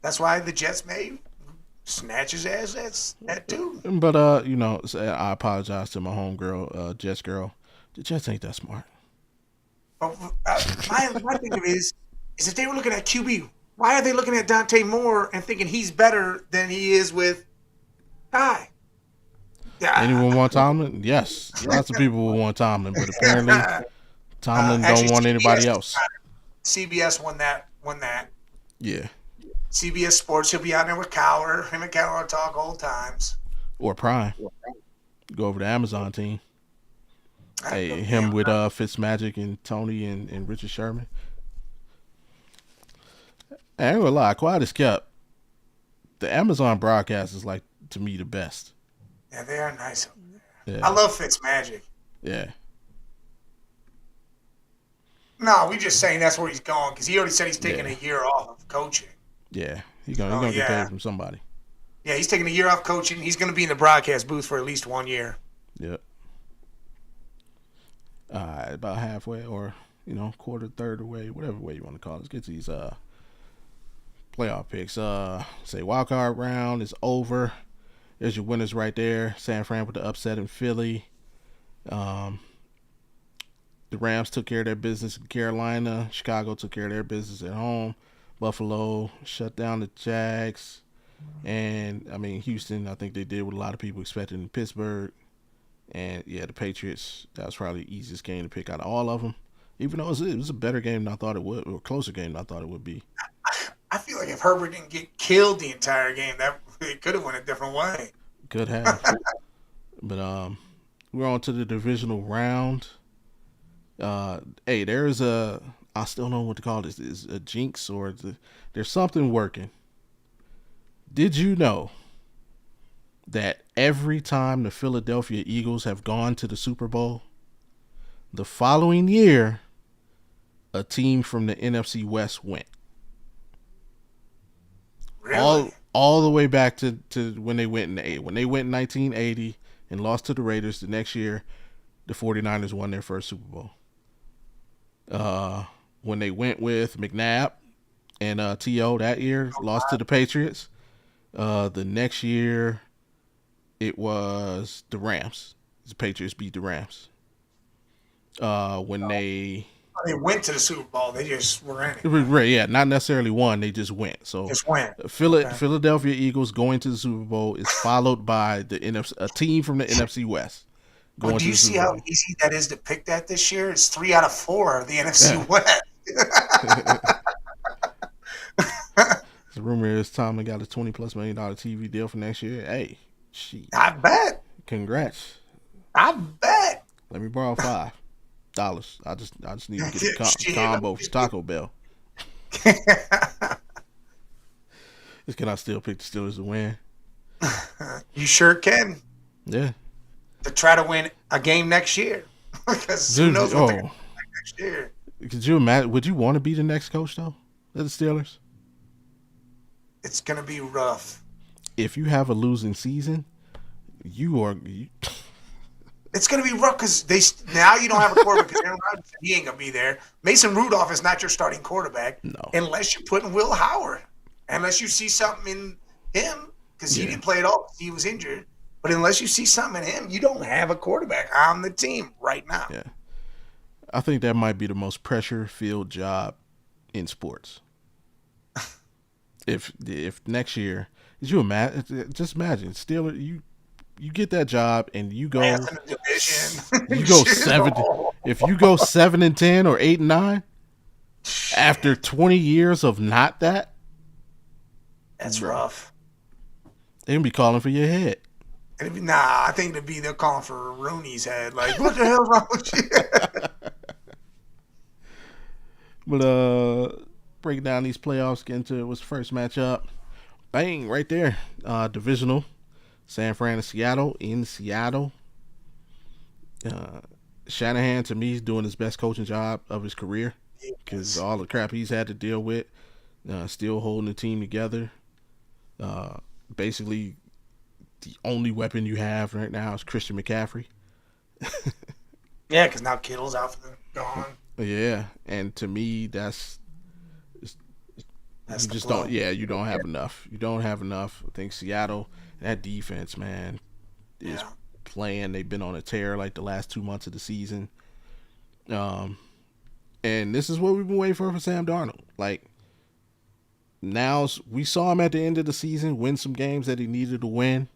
That's why the Jets may snatch his ass that too. But I apologize to my homegirl, Jets girl. The Jets ain't that smart. But my thing is if they were looking at QB, why are they looking at Dante Moore and thinking he's better than he is with Ty? Anyone want Tomlin? Yes, lots of people will want Tomlin, but apparently Tomlin don't want anybody else. CBS won that. Yeah. CBS Sports, he'll be out there with Cowher. Him and Cowher will talk old times. Or Prime. Go over to Amazon team. Hey, him with Fitzmagic and Tony and Richard Sherman. I ain't gonna lie, quiet as kept. The Amazon broadcast is like, to me, the best. Yeah, they are nice over there. Yeah. I love Fitzmagic. Yeah. No, we just saying that's where he's going because he already said he's taking a year off of coaching. Yeah. He's gonna get paid from somebody. Yeah, he's taking a year off coaching. He's going to be in the broadcast booth for at least 1 year. Yep. About halfway or, quarter, third away, whatever way you want to call it. Let's get to these playoff picks. Say wild card round is over. There's your winners right there. San Fran with the upset in Philly. The Rams took care of their business in Carolina. Chicago took care of their business at home. Buffalo shut down the Jags. And, Houston, I think they did what a lot of people expected in Pittsburgh. And, yeah, the Patriots, that was probably the easiest game to pick out of all of them. Even though it was a better game than I thought it would, or a closer game than I thought it would be. I feel like if Herbert didn't get killed the entire game, that it could have went a different way. Could have. But we're on to the divisional round. There's I still don't know what to call this. Is a jinx or there's something working. Did you know that every time the Philadelphia Eagles have gone to the Super Bowl, the following year, a team from the NFC West went? Really? All the way back to when they went when they went in 1980 and lost to the Raiders. The next year, the 49ers won their first Super Bowl. When they went with McNabb and T.O. that year, lost to the Patriots. The next year, it was the Rams. The Patriots beat the Rams. When they went to the Super Bowl, they just were in it. Right, yeah, not necessarily won, they just went. So just went. Philadelphia Eagles going to the Super Bowl is followed by a team from the NFC West. Well, do you see how easy that is to pick that this year? It's 3 out of 4 of the NFC West. The rumor is Tomlin got a $20+ million TV deal for next year. Hey, I bet. Congrats. I bet. Let me borrow $5. I just need to get a combo for Taco Bell. Can I still pick the Steelers to win? You sure can. Yeah. To try to win a game next year. Because who knows what they're going to do next year. Could you imagine? Would you want to be the next coach, though, of the Steelers? It's going to be rough. If you have a losing season, it's going to be rough because now you don't have a quarterback because Aaron Rodgers, he ain't going to be there. Mason Rudolph is not your starting quarterback unless you put in Will Howard. Unless you see something in him because he didn't play at all. He was injured. But unless you see something in him, you don't have a quarterback on the team right now. Yeah. I think that might be the most pressure-filled job in sports. If next year, you imagine, just imagine, still you get that job and you go you go 7. If you go 7-10 or 8-9 after 20 years of not that, that's rough. They gonna be calling for your head. I think they're calling for Rooney's head. Like, what the hell's wrong with you? But break down these playoffs, get into what's the first matchup. Bang, right there. Divisional. San Fran and Seattle in Seattle. Shanahan, to me, is doing his best coaching job of his career because all the crap he's had to deal with, still holding the team together. Basically, the only weapon you have right now is Christian McCaffrey. Yeah, because now Kittle's out for the gone. Yeah, and to me, you just don't. Yeah, you don't have enough. You don't have enough. I think Seattle, that defense, man, is playing. They've been on a tear like the last 2 months of the season. And this is what we've been waiting for Sam Darnold. Like, now we saw him at the end of the season win some games that he needed to win,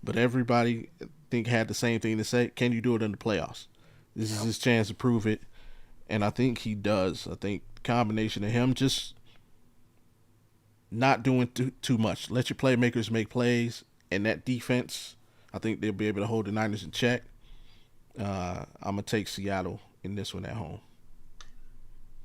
but everybody I think had the same thing to say: can you do it in the playoffs? This is his chance to prove it, and I think he does. I think the combination of him just not doing too much, let your playmakers make plays, and that defense, I think they'll be able to hold the Niners in check. I'm gonna take Seattle in this one at home.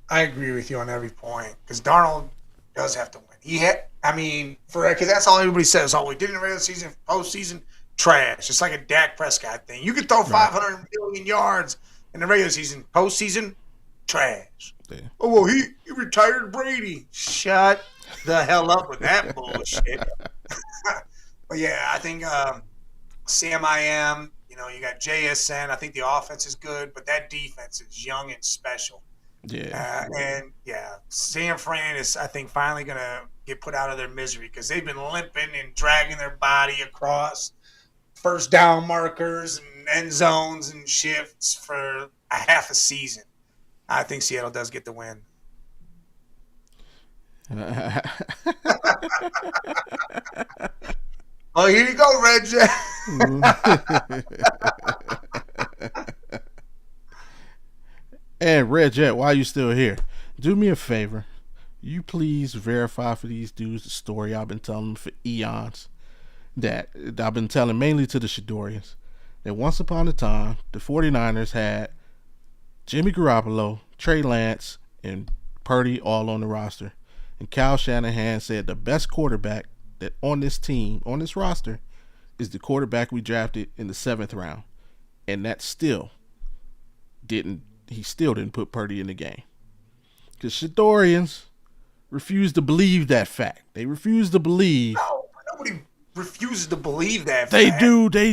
I agree with you on every point because Darnold does have to win. Because that's all everybody says. All we did in the regular season, postseason, trash. It's like a Dak Prescott thing. You could throw 500 million yards in the regular season, postseason, trash. Yeah. Oh, well, he retired Brady. Shut the hell up with that bullshit. But yeah, I think Sam you got JSN. I think the offense is good, but that defense is young and special. Yeah. San Fran is, I think, finally going to get put out of their misery because they've been limping and dragging their body across first down markers and end zones and shifts for a half a season. I think Seattle does get the win. Oh, here you go, Red Jet. And Red Jet, why are you still here? Do me a favor. You please verify for these dudes the story I've been telling them for eons. That I've been telling mainly to the Shadorians. That once upon a time, the 49ers had Jimmy Garoppolo, Trey Lance, and Purdy all on the roster. And Kyle Shanahan said the best quarterback that on this team, on this roster, is the quarterback we drafted in the 7th round. And that still didn't put Purdy in the game. Because Shadorians refuse to believe that fact. They refuse to believe. No, nobody refuses to believe that fact. They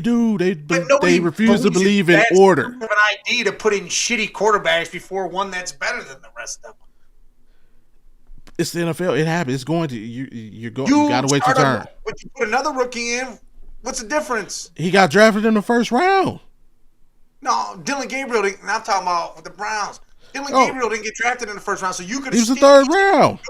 do. They refuse to believe in order. An idea to put in shitty quarterbacks before one that's better than the rest of them. It's the NFL. It happens. It's going to you got to wait your turn. But you put another rookie in. What's the difference? He got drafted in the first round. No, Dylan Gabriel. I'm talking about with the Browns. Gabriel didn't get drafted in the first round, so you could. He was the 3rd round.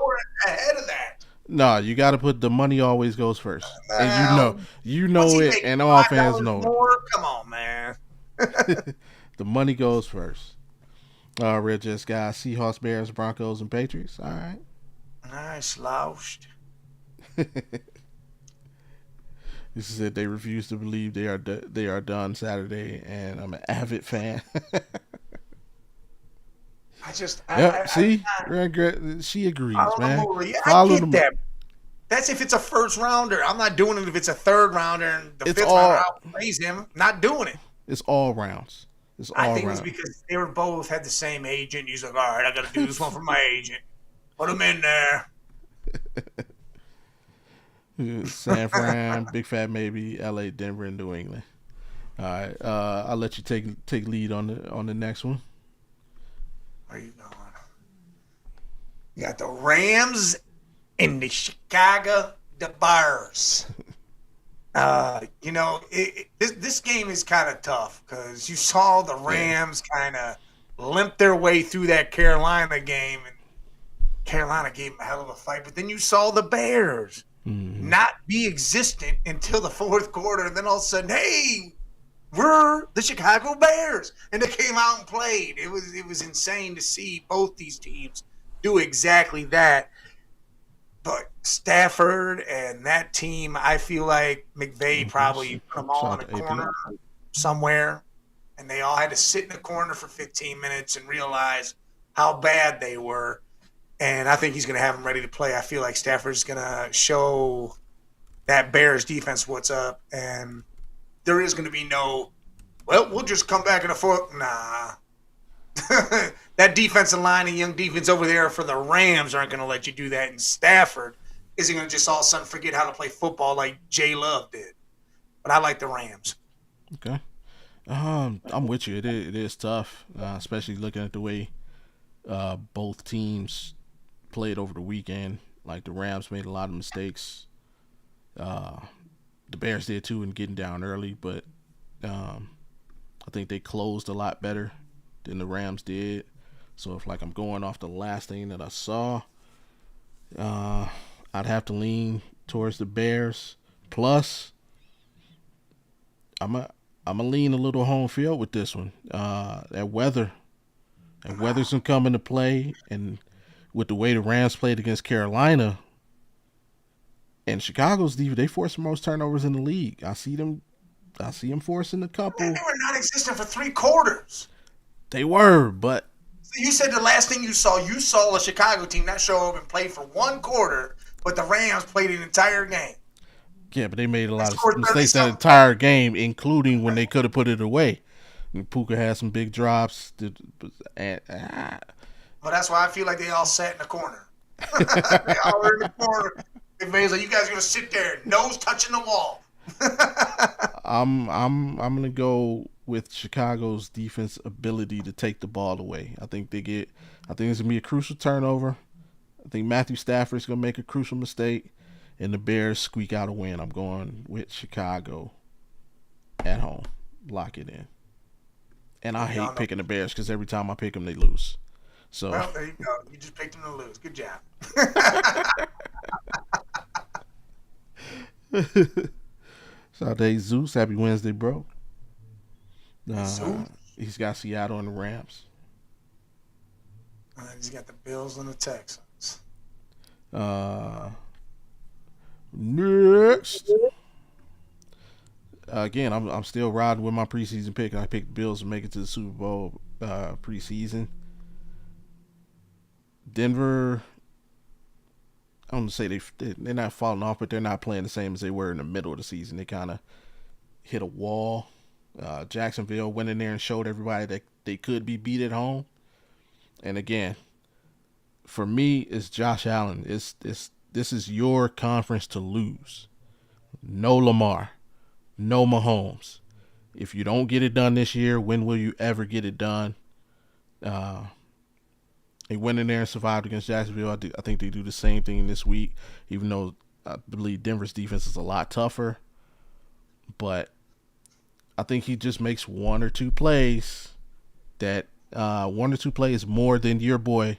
Ahead of that. No, you got to put the money always goes first, and you know it, and all fans know it. Come on, man. The money goes first. Red Jets guys, Seahawks, Bears, Broncos, and Patriots. All right. Nice, loused. This is it. They refuse to believe they are done Saturday, and I'm an avid fan. She agrees, man. I get that. That's if it's a first rounder. I'm not doing it if it's a 3rd rounder and the 5th rounder outplays him. Not doing it. It's all rounds. I think it's because they both had the same agent. He's like, all right, I got to do this one for my agent. Put him in there. San Fran, Big Fat Maybe, LA, Denver, and New England. All right, I'll let you take lead on the next one. Where are you going? You got the Rams and the Chicago Bears. This game is kind of tough because you saw the Rams kind of limp their way through that Carolina game, and Carolina gave him a hell of a fight. But then you saw the Bears not be existent until the fourth quarter. And then all of a sudden, hey, we're the Chicago Bears. And they came out and played. It was insane to see both these teams do exactly that. But Stafford and that team, I feel like McVay probably put them all in a corner somewhere. And they all had to sit in the corner for 15 minutes and realize how bad they were. And I think he's going to have them ready to play. I feel like Stafford's going to show that Bears defense what's up. And there is going to be no, well, we'll just come back in the fourth. Nah. That defensive line and young defense over there for the Rams aren't going to let you do that. And Stafford isn't going to just all of a sudden forget how to play football like Jay Love did. But I like the Rams. Okay. I'm with you. It is tough, especially looking at the way both teams played over the weekend. Like the Rams made a lot of mistakes. The Bears did too in getting down early, but I think they closed a lot better than the Rams did. So if I'm going off the last thing that I saw, I'd have to lean towards the Bears. Plus, I'm gonna lean a little home field with this one. That weather's gonna come into play, and with the way the Rams played against Carolina and Chicago's defense, they forced the most turnovers in the league. I see them forcing a couple. They were non-existent for 3 quarters. They were, but you said the last thing you saw a Chicago team not show up and play for 1 quarter, but the Rams played an entire game. Yeah, but they made a lot of mistakes that entire game, including when they could have put it away. And Puka had some big drops. Well, that's why I feel like they all sat in the corner. They all were in the corner. Everybody's like, you guys are gonna sit there, nose touching the wall. I'm gonna go with Chicago's defense ability to take the ball away. I think it's gonna be a crucial turnover. I think Matthew Stafford's gonna make a crucial mistake, and the Bears squeak out a win. I'm going with Chicago at home. Lock it in. And I hate picking the Bears because every time I pick them, they lose. So well, there you go. You just picked them to lose. Good job. So Zeus, happy Wednesday, bro. He's got Seattle and the Rams. He's got the Bills and the Texans. Next. Again, I'm still riding with my preseason pick. I picked the Bills to make it to the Super Bowl preseason. Denver, I don't say they're not falling off, but they're not playing the same as they were in the middle of the season. They kind of hit a wall. Jacksonville went in there and showed everybody that they could be beat at home. And again, for me, it's Josh Allen. This is your conference to lose. No Lamar, no Mahomes. If you don't get it done this year, when will you ever get it done? They went in there and survived against Jacksonville. I think they do the same thing this week, even though I believe Denver's defense is a lot tougher. But I think he just makes 1 or 2 plays that 1 or 2 plays more than your boy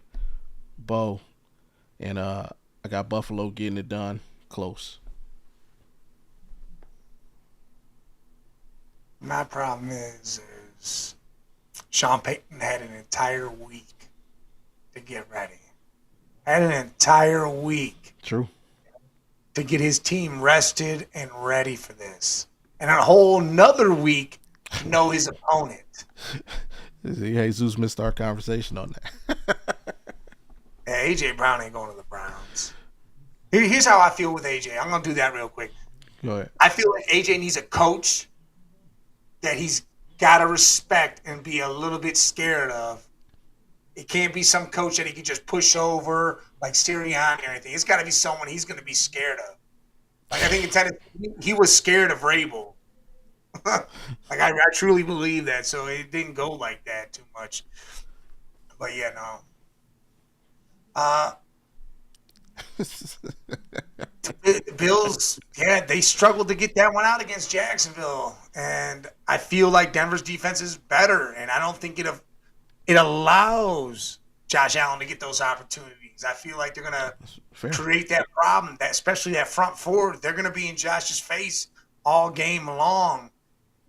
Bo. And I got Buffalo getting it done close. My problem is Sean Payton had an entire week to get ready. Had an entire week. True. To get his team rested and ready for this. And a whole nother week to know his opponent. Jesus missed our conversation on that. Yeah, A.J. Brown ain't going to the Browns. Here's how I feel with A.J. I'm going to do that real quick. Go ahead. I feel like A.J. needs a coach that he's got to respect and be a little bit scared of. It can't be some coach that he can just push over like Sirianni or anything. It's got to be someone he's going to be scared of. Like I think in Tennessee, he was scared of Rabel. Like I truly believe that. So it didn't go like that too much. But yeah, no. The Bills, yeah, they struggled to get that one out against Jacksonville, and I feel like Denver's defense is better, and I don't think it allows Josh Allen to get those opportunities. I feel like they're going to Fair. create that problem, that especially that front four. They're going to be in Josh's face all game long.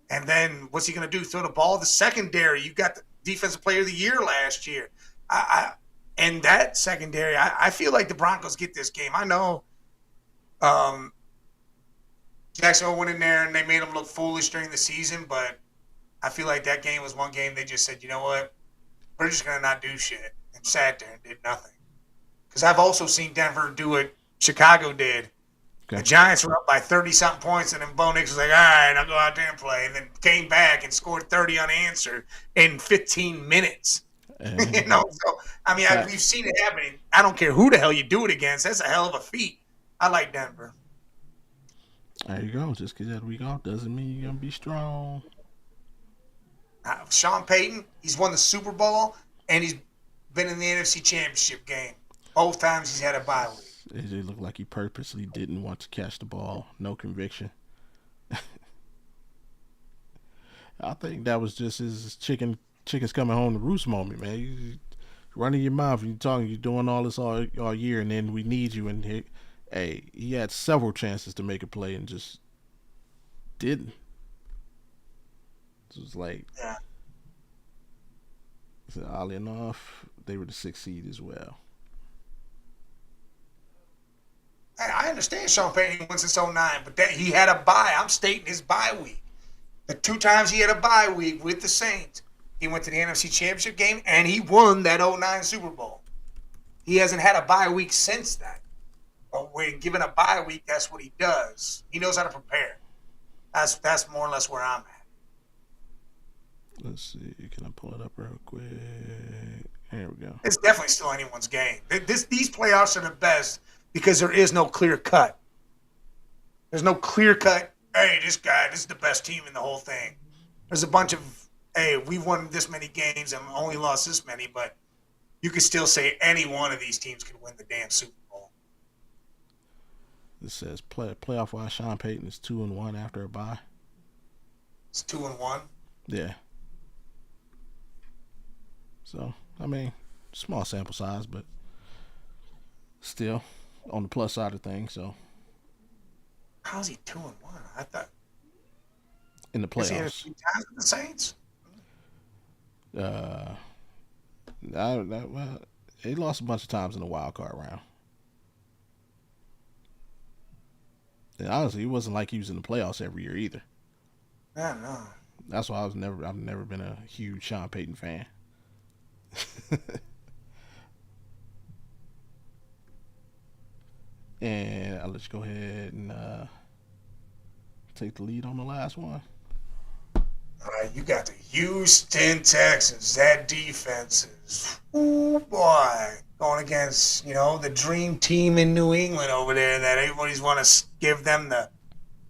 And then what's he going to do? Throw the ball? The secondary, you got the defensive player of the year last year. And that secondary, I feel like the Broncos get this game. I know Jacksonville went in there and they made them look foolish during the season, but I feel like that game was one game they just said, you know what? We're just going to not do shit, and sat there and did nothing. Because I've also seen Denver do what Chicago did. Okay. The Giants were up by 30-something points, and then Bo Nix was like, all right, I'll go out there and play, and then came back and scored 30 unanswered in 15 minutes. So, I mean, we've seen it happening. I don't care who the hell you do it against. That's a hell of a feat. I like Denver. There you go. Just because you had a week off doesn't mean you're going to be strong. Sean Payton, he's won the Super Bowl, and he's been in the NFC Championship game. Both times he's had a bye week. It looked like he purposely didn't want to catch the ball. No conviction. I think that was just his chickens coming home to roost moment, man. You running your mouth, you're doing all this all year, and then we need you. And he had several chances to make a play and just didn't. It was like, oddly enough, they were the 6th seed as well. I understand Sean Payton won since 09, but he had a bye. I'm stating his bye week. The 2 times he had a bye week with the Saints, he went to the NFC Championship game, and he won that 09 Super Bowl. He hasn't had a bye week since that. But when given a bye week, that's what he does. He knows how to prepare. That's more or less where I'm at. Let's see. Can I pull it up real quick? Here we go. It's definitely still anyone's game. These playoffs are the best because there is no clear cut. There's no clear cut, hey, this is the best team in the whole thing. There's a bunch of, hey, we've won this many games and only lost this many, but you could still say any one of these teams could win the damn Super Bowl. It says playoff-wise, Sean Payton is 2-1 after a bye. It's 2-1? Yeah. So, I mean, small sample size, but still on the plus side of things. So, how's he 2-1? I thought in the playoffs. Has he had a few times with the Saints? Well, he lost a bunch of times in the wild card round. And honestly, it wasn't like he was in the playoffs every year either. Yeah, no. That's why I've never been a huge Sean Payton fan. And I'll let you go ahead and take the lead on the last one. All right, you got the Houston Texans. That defense is, ooh boy, going against, the dream team in New England over there that everybody's want to give them the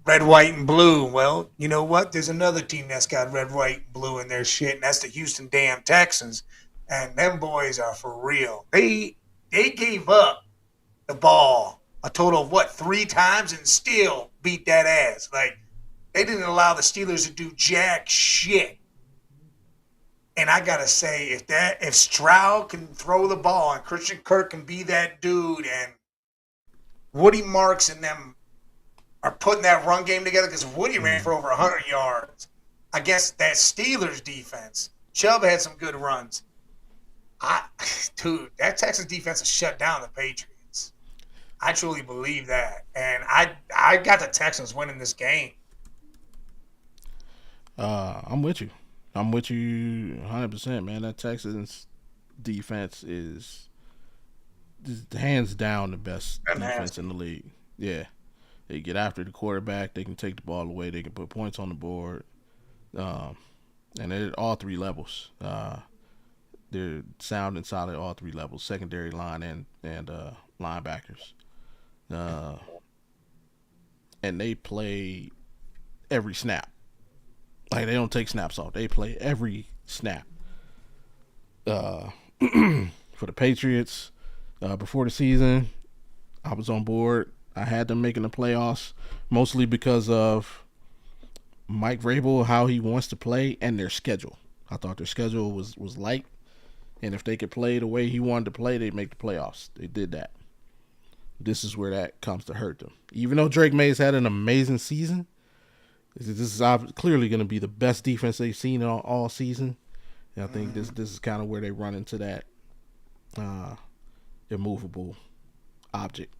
red, white, and blue. Well, you know what? There's another team that's got red, white, and blue in their shit, and that's the Houston damn Texans. And them boys are for real. They gave up the ball a total of 3 times and still beat that ass. Like, they didn't allow the Steelers to do jack shit. And I gotta say, if Stroud can throw the ball and Christian Kirk can be that dude, and Woody Marks and them are putting that run game together, because Woody ran for over 100 yards against that Steelers defense. Chubb had some good runs. Dude, that Texas defense has shut down the Patriots. I truly believe that. And I got the Texans winning this game. I'm with you. I'm with you 100%, man. That Texans defense is just hands down the best defense in the league. Yeah. They get after the quarterback. They can take the ball away. They can put points on the board. And they're at all 3 levels. They're sound and solid at all 3 levels, secondary line and linebackers. And they play every snap. Like, they don't take snaps off. They play every snap. For the Patriots, before the season, I was on board. I had them making the playoffs, mostly because of Mike Vrabel, how he wants to play, and their schedule. I thought their schedule was light. And if they could play the way he wanted to play, they'd make the playoffs. They did that. This is where that comes to hurt them. Even though Drake May's had an amazing season, this is clearly going to be the best defense they've seen all season. And I think this is kind of where they run into that immovable object.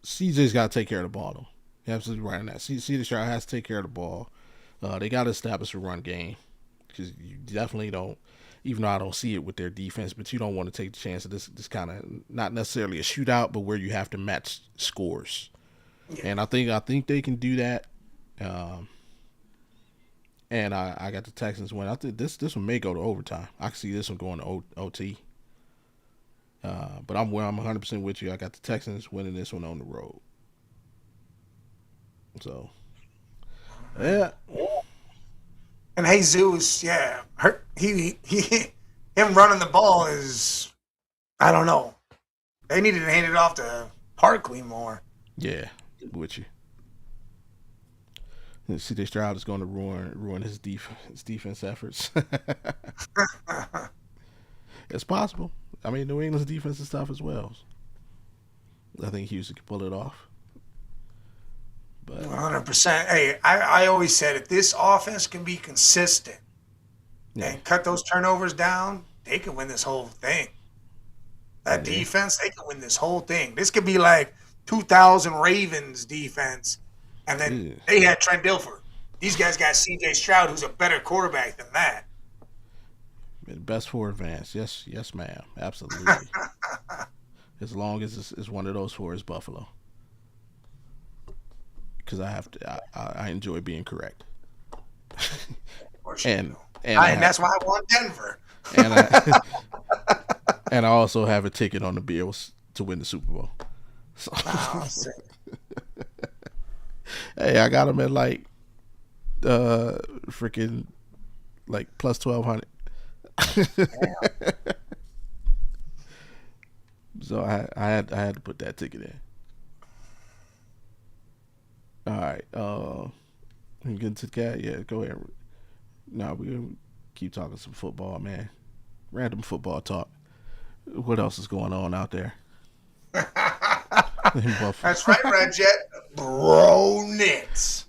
CJ's got to take care of the ball, though. You're absolutely right on that. CJ Stroud has to take care of the ball. They got to establish a run game because you definitely don't, even though I don't see it with their defense, but you don't want to take the chance of this kind of not necessarily a shootout, but where you have to match scores. Yeah. And I think they can do that. And I got the Texans win. I think this one may go to overtime. I can see this one going to OT. But I'm 100% with you. I got the Texans winning this one on the road. So, yeah. And Jesus, yeah, him running the ball is, I don't know. They needed to hand it off to Barkley more. Yeah, with you. CJ Stroud is going to ruin his defense efforts. It's possible. I mean, New England's defense is tough as well. I think Houston can pull it off. But 100%. Hey, I always said if this offense can be consistent and cut those turnovers down, they can win this whole thing. That defense, they can win this whole thing. This could be like 2000 Ravens defense, and then they had Trent Dilfer. These guys got C.J. Stroud, who's a better quarterback than that. Best for advance. Yes, ma'am. Absolutely. As long as it's one of those four is Buffalo. Because I enjoy being correct. and that's why I want Denver. and I also have a ticket on the Bills to win the Super Bowl. So, hey, I got them at like freaking like plus 1,200. So I had to put that ticket in. All right. We get to the cat. Yeah, go ahead. No, we gonna keep talking some football, man. Random football talk. What else is going on out there? That's right, Red Jet. Bro Knicks.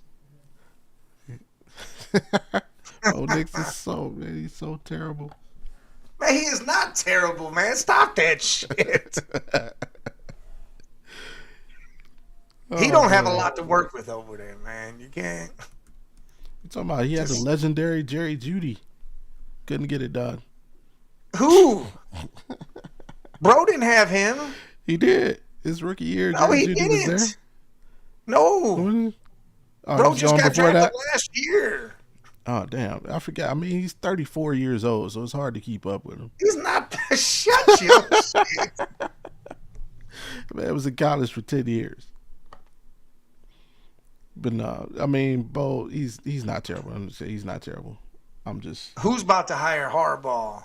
Oh, Knicks is he's so terrible. Man, he is not terrible, man. Stop that shit. He don't have a lot to work with over there, man. You can't. You talking about he had the legendary Jerry Jeudy. Couldn't get it done. Who? Bro didn't have him. He did. His rookie year, no, Jerry he Jeudy didn't. was there. No. Bro just got drafted last year. Oh, damn. I forgot. I mean, he's 34 years old, so it's hard to keep up with him. He's not. Shut your shit. Man, it was in college for 10 years. But no, I mean, Bo, he's not terrible. I'm just saying he's not terrible. I'm just. Who's about to hire Harbaugh?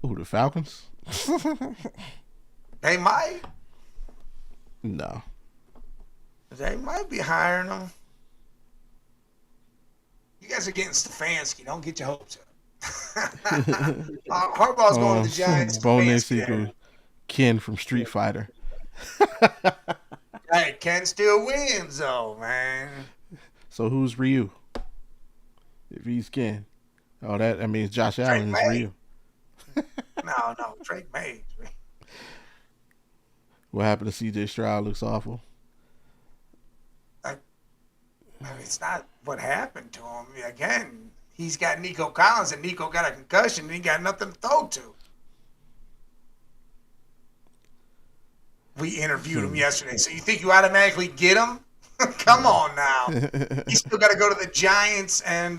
Who, the Falcons? They might. No. They might be hiring him. You guys are getting Stefanski. Don't get your hopes up. Harbaugh's going to the Giants. Bo Nix equals Ken from Street Fighter. Hey, Ken still wins, though, man. So who's Ryu? If he's Ken. Oh, that means Josh Drake Allen May. is Ryu. No, Drake May. What happened to C.J. Stroud looks awful. I mean, it's not what happened to him. Again, he's got Nico Collins, and Nico got a concussion, and he got nothing to throw to. We interviewed him yesterday. So you think you automatically get him? Come on now. He's still got to go to the Giants and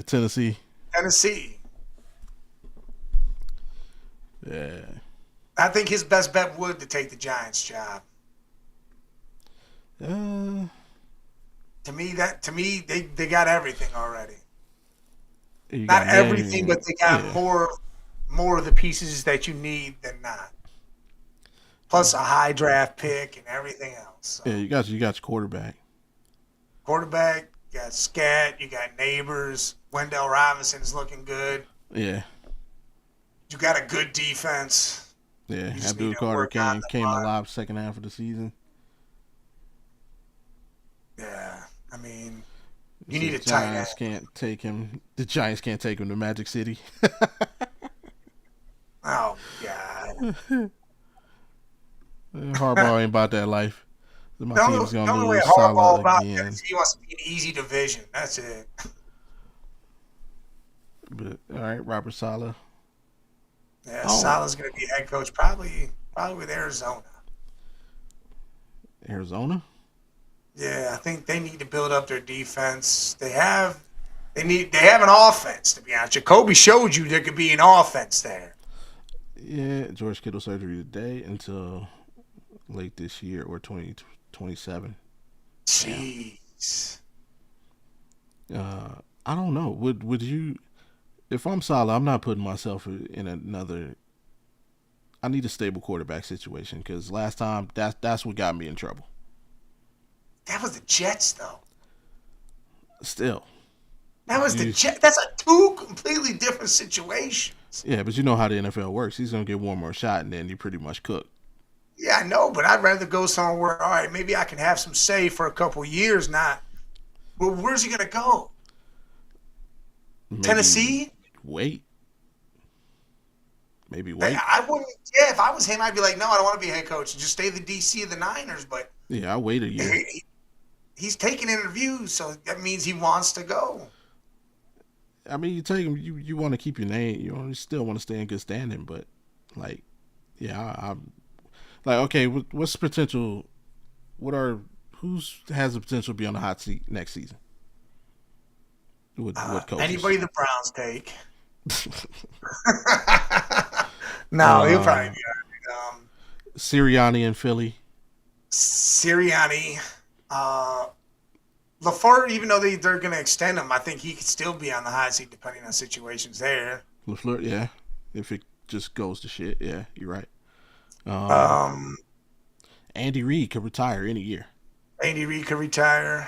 Tennessee. Yeah. I think his best bet would to take the Giants job. To me, they got everything already. Not everything, but they got more of the pieces that you need than not. Plus a high draft pick and everything else. So. Yeah, you got your quarterback. Quarterback, You got Scat. You got Neighbors. Wendell Robinson's looking good. Yeah. You got a good defense. Yeah. You just need Abdul to Carter work on the came run. alive second half of the season. Yeah, I mean, you need a tight end. The Giants can't take him to Magic City. Oh God. Harbaugh ain't about that life. My team's The gonna only way lose Harbaugh Salah about that again. is he wants to be an easy division. That's it. But all right, Robert Salah. Yeah, Salah's going to be head coach probably with Arizona. Arizona? Yeah, I think they need to build up their defense. They have an offense, to be honest. Jacoby showed you there could be an offense there. Yeah, George Kittle surgery today until late this year or 2027. Jeez. I don't know. Would you? If I'm Salah, I'm not putting myself in another. I need a stable quarterback situation because last time that's what got me in trouble. That was the Jets, though. Still. That was the Jets. That's two completely different situations. Yeah, but you know how the NFL works. He's gonna get one more shot and then you pretty much cook. Yeah, I know, but I'd rather go somewhere. All right, maybe I can have some say for a couple years. Not. Well, where's he gonna go? Maybe Tennessee? Wait. Maybe wait. I wouldn't. Yeah, if I was him, I'd be like, no, I don't want to be head coach. Just stay the DC of the Niners. But yeah, I'll wait a year. He's taking interviews, so that means he wants to go. I mean, you take him. You want to keep your name. You still want to stay in good standing, but like, yeah, I'm like, okay, what's potential? Who's has the potential to be on the hot seat next season? What coaches? Anybody the Browns take. No, he'll probably be Sirianni in Philly. Sirianni. LaFleur, even though they're going to extend him, I think he could still be on the hot seat depending on situations there. LaFleur, yeah. If it just goes to shit, yeah, you're right. Andy Reid could retire any year. Andy Reid could retire.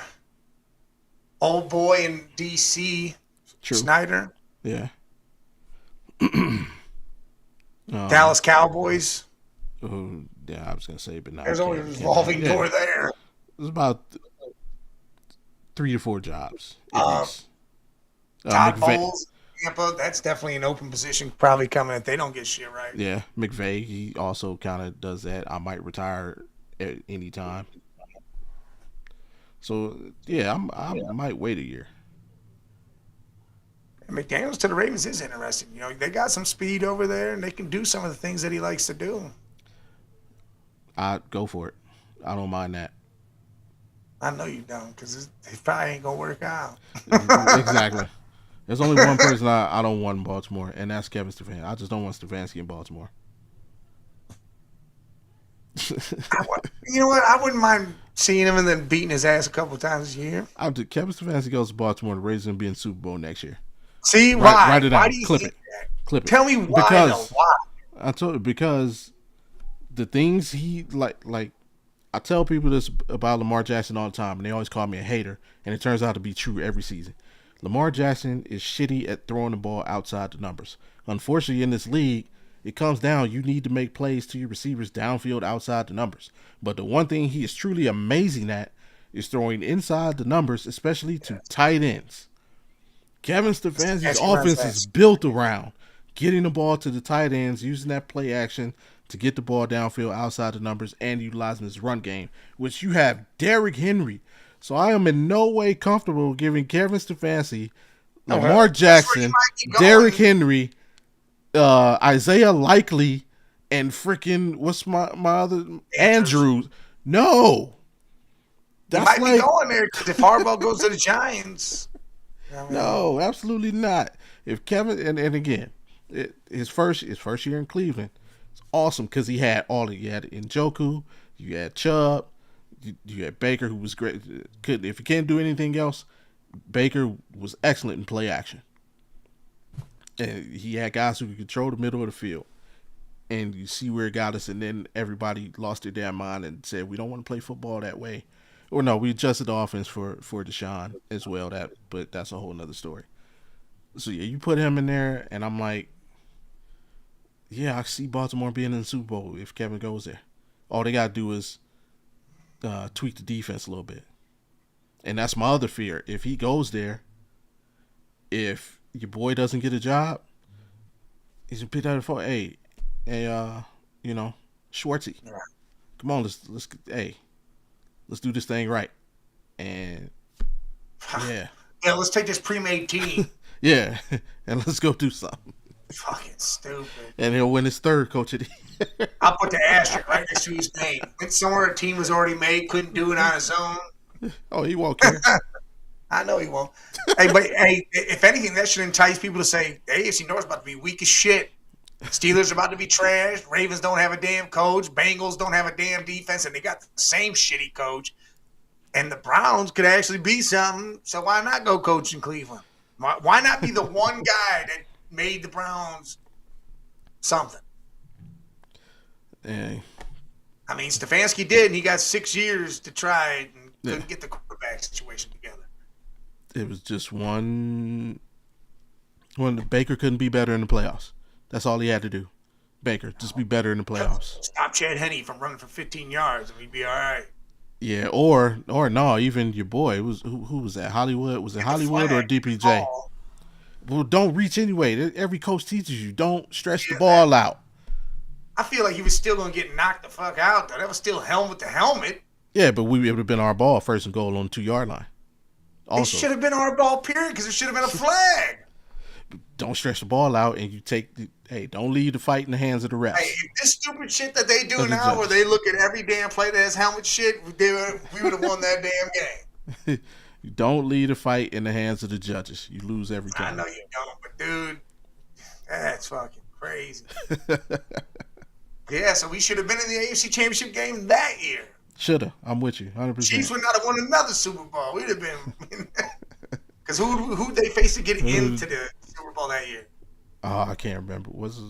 Old boy in DC, True. Snyder. Yeah. Dallas Cowboys. Yeah, I was gonna say, but no. There's always a revolving door there. There's about 3 to 4 jobs. Todd Bowles, Tampa. That's definitely an open position, probably coming if they don't get shit right. Yeah, McVay. He also kind of does that. I might retire at any time. So yeah, I might wait a year. McDaniels to the Ravens is interesting. You know, they got some speed over there, and they can do some of the things that he likes to do. I'd go for it. I don't mind that. I know you don't, because it probably ain't gonna work out. Exactly. There's only one person I don't want in Baltimore, and that's Kevin Stefanski. I just don't want Stefanski in Baltimore. You know what? I wouldn't mind seeing him and then beating his ass a couple of times a year. Kevin Stefanski goes to Baltimore. The Ravens gonna be in Super Bowl next year. See why? Write it down. Why do you Clip think it. that? Clip it. Tell me why. Because why? I told you because the things he like. I tell people this about Lamar Jackson all the time, and they always call me a hater, and it turns out to be true every season. Lamar Jackson is shitty at throwing the ball outside the numbers. Unfortunately, in this league, it comes down, you need to make plays to your receivers downfield outside the numbers. But the one thing he is truly amazing at is throwing inside the numbers, especially to tight ends. Kevin Stefanski's offense is built around getting the ball to the tight ends, using that play action to get the ball downfield outside the numbers, and utilizing his run game, which you have Derrick Henry. So I am in no way comfortable giving Kevin Stefanski, Lamar Jackson, Derrick Henry, Isaiah Likely, and freaking what's my other Andrews. No, that's might be going there because if Harbaugh goes to the Giants. No, absolutely not. If Kevin and again, his first year in Cleveland, it's awesome because he had all you had Njoku, you had Chubb, you had Baker, who was great. If you can't do anything else, Baker was excellent in play action, and he had guys who could control the middle of the field. And you see where it got us, and then everybody lost their damn mind and said we don't want to play football that way. Or no, we adjusted the offense for Deshaun as well. But that's a whole nother story. So yeah, you put him in there, and I'm like, yeah, I see Baltimore being in the Super Bowl if Kevin goes there. All they gotta do is tweak the defense a little bit, and that's my other fear. If he goes there, if your boy doesn't get a job, he's gonna pick out the phone. Hey, Schwartzy, come on, let's do this thing right. And yeah, let's take this pre-made team. yeah, and let's go do something. Fucking stupid. And he'll win his third coach of the year. I'll put the asterisk right next to his name. Went somewhere a team was already made, couldn't do it on his own. Oh, he won't care. I know he won't. Hey, if anything, that should entice people to say, the AFC North is about to be weak as shit. Steelers are about to be trashed. Ravens don't have a damn coach. Bengals don't have a damn defense, and they got the same shitty coach. And the Browns could actually be something, so why not go coach in Cleveland? Why not be the one guy that made the Browns something? Hey. I mean, Stefanski did, and he got 6 years to try it and couldn't get the quarterback situation together. It was just one Baker couldn't be better in the playoffs. That's all he had to do. Baker, just be better in the playoffs. Stop Chad Henne from running for 15 yards, and we'd be all right. Yeah, or no, even your boy. Who was that? Hollywood? Was it Hollywood or DPJ? Well, don't reach anyway. Every coach teaches you, don't stretch the ball out. I feel like he was still going to get knocked the fuck out, though. That was still helmet to helmet. Yeah, but it would have been our ball first and goal on the 2-yard line. Also, it should have been our ball, period, because it should have been a flag. Don't stretch the ball out, and you don't leave the fight in the hands of the refs. Hey, this stupid shit that they do now where they look at every damn play that has helmet shit, we would have won that damn game. You don't leave the fight in the hands of the judges. You lose every time. I know you don't, but dude, that's fucking crazy. Yeah, so we should have been in the AFC Championship game that year. Should have. I'm with you, 100%. Chiefs would not have won another Super Bowl. We'd have been. Because who they faced to get into the Super Bowl that year? I can't remember. Was it?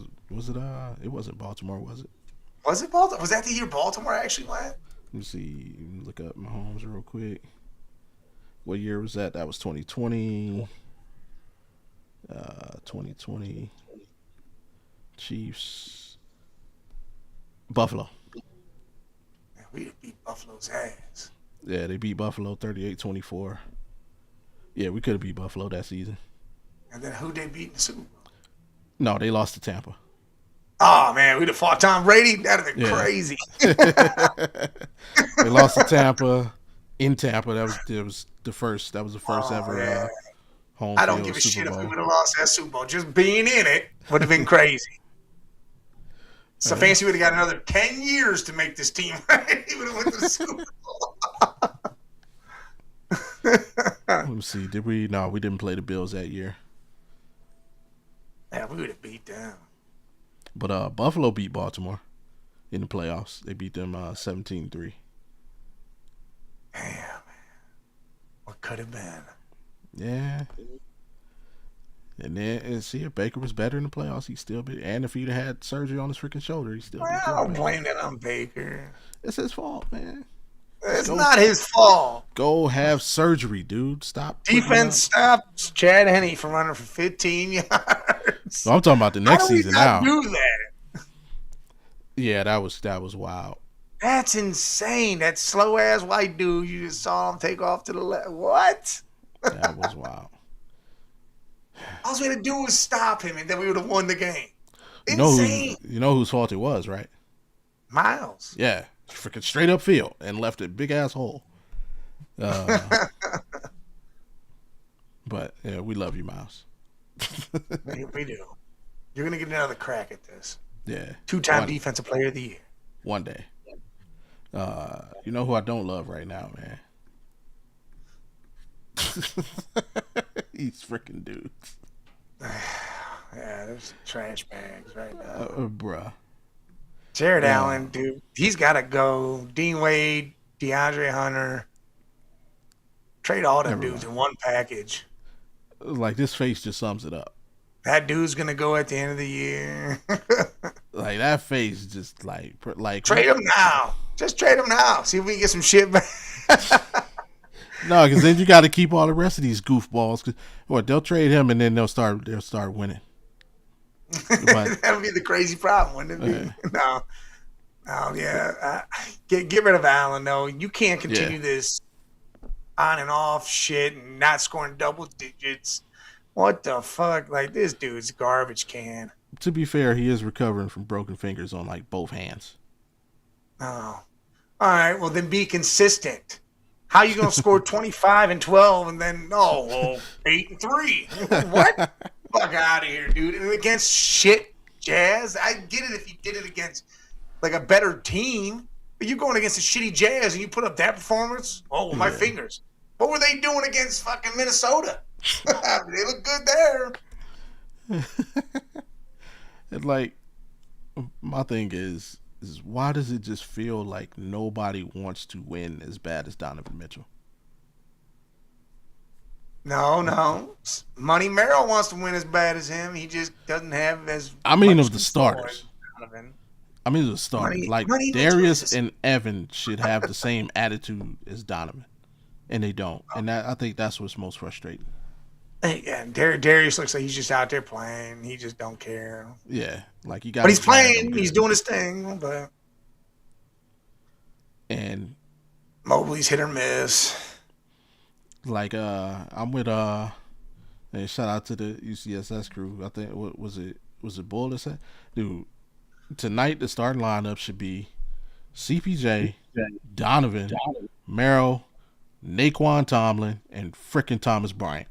It wasn't Baltimore, was it? Was it Baltimore? Was that the year Baltimore actually went? Let me see. Let me look up Mahomes real quick. What year was that? That was 2020. 2020. Chiefs. Buffalo. Man, we beat Buffalo's ass. Yeah, they beat Buffalo 38-24. Yeah, we could have beat Buffalo that season. And then who they beat in the Super Bowl? No, they lost to Tampa. Oh, man, we'd have fought Tom Brady? That would have been crazy. They lost to Tampa. In Tampa, that was the first ever home field. I don't give a shit if we would have lost that Super Bowl. Just being in it would have been crazy. Stefanski would have got another 10 years to make this team right. He would have went to the Super Bowl. Let me see. Did we? No, we didn't play the Bills that year. Yeah, we would have beat them. But Buffalo beat Baltimore in the playoffs. They beat them 17-3. Damn, man. What could have been? Yeah. And see if Baker was better in the playoffs, he'd still be. And if he'd had surgery on his freaking shoulder, he'd still be. I don't blame that on Baker. It's his fault, man. It's not his fault. Go have surgery, dude. Stop. Defense stops Chad Henne from running for 15 yards. No, I'm talking about the next season now. Do that. Yeah, that was wild. That's insane. That slow ass white dude, you just saw him take off to the left. What? That was wild. All we had to do was stop him, and then we would have won the game. Insane. You know whose fault it was, right? Miles. Yeah, freaking straight up field and left a big ass hole. But yeah, we love you, Miles. We do. You're gonna get another crack at this. Yeah. 2-time Defensive Player of the Year. One day. You know who I don't love right now, man? These freaking dudes. Yeah, there's some trash bags right now. Bruh. Jared Allen, dude, he's got to go. Dean Wade, DeAndre Hunter. Trade all them dudes in one package. Like, this face just sums it up. That dude's going to go at the end of the year. Like, that face just like trade him now. Just trade him now. See if we can get some shit back. No, because then you got to keep all the rest of these goofballs. Cause, they'll trade him and then they'll start winning. But that'll be the crazy problem, wouldn't it be? No, yeah. Get rid of Allen, though. You can't continue this on and off shit and not scoring double digits. What the fuck? Like, this dude's garbage can. To be fair, he is recovering from broken fingers on like both hands. Oh. All right, well then be consistent. How you gonna score 25 and 12 and then 8 and 3? What? Fuck out of here, dude. And against shit Jazz. I get it if you did it against like a better team, but you going against a shitty Jazz and you put up that performance? Oh, my fingers. What were they doing against fucking Minnesota? They look good there. And like, my thing is why does it just feel like nobody wants to win as bad as Donovan Mitchell? No. Money Merrill wants to win as bad as him. He just doesn't have as. Of the starters. The starters. Money Darius and Evan should have the same attitude as Donovan, and they don't. And I think that's what's most frustrating. Yeah, Darius looks like he's just out there playing. He just don't care. Yeah, like he got. But he's playing. He's doing his thing. But and Mobley's hit or miss. Like I'm with and shout out to the UCSS crew. I think what was it Bull that said, dude, tonight the starting lineup should be CPJ, Donovan, Merrill, Naquan Tomlin, and frickin' Thomas Bryant.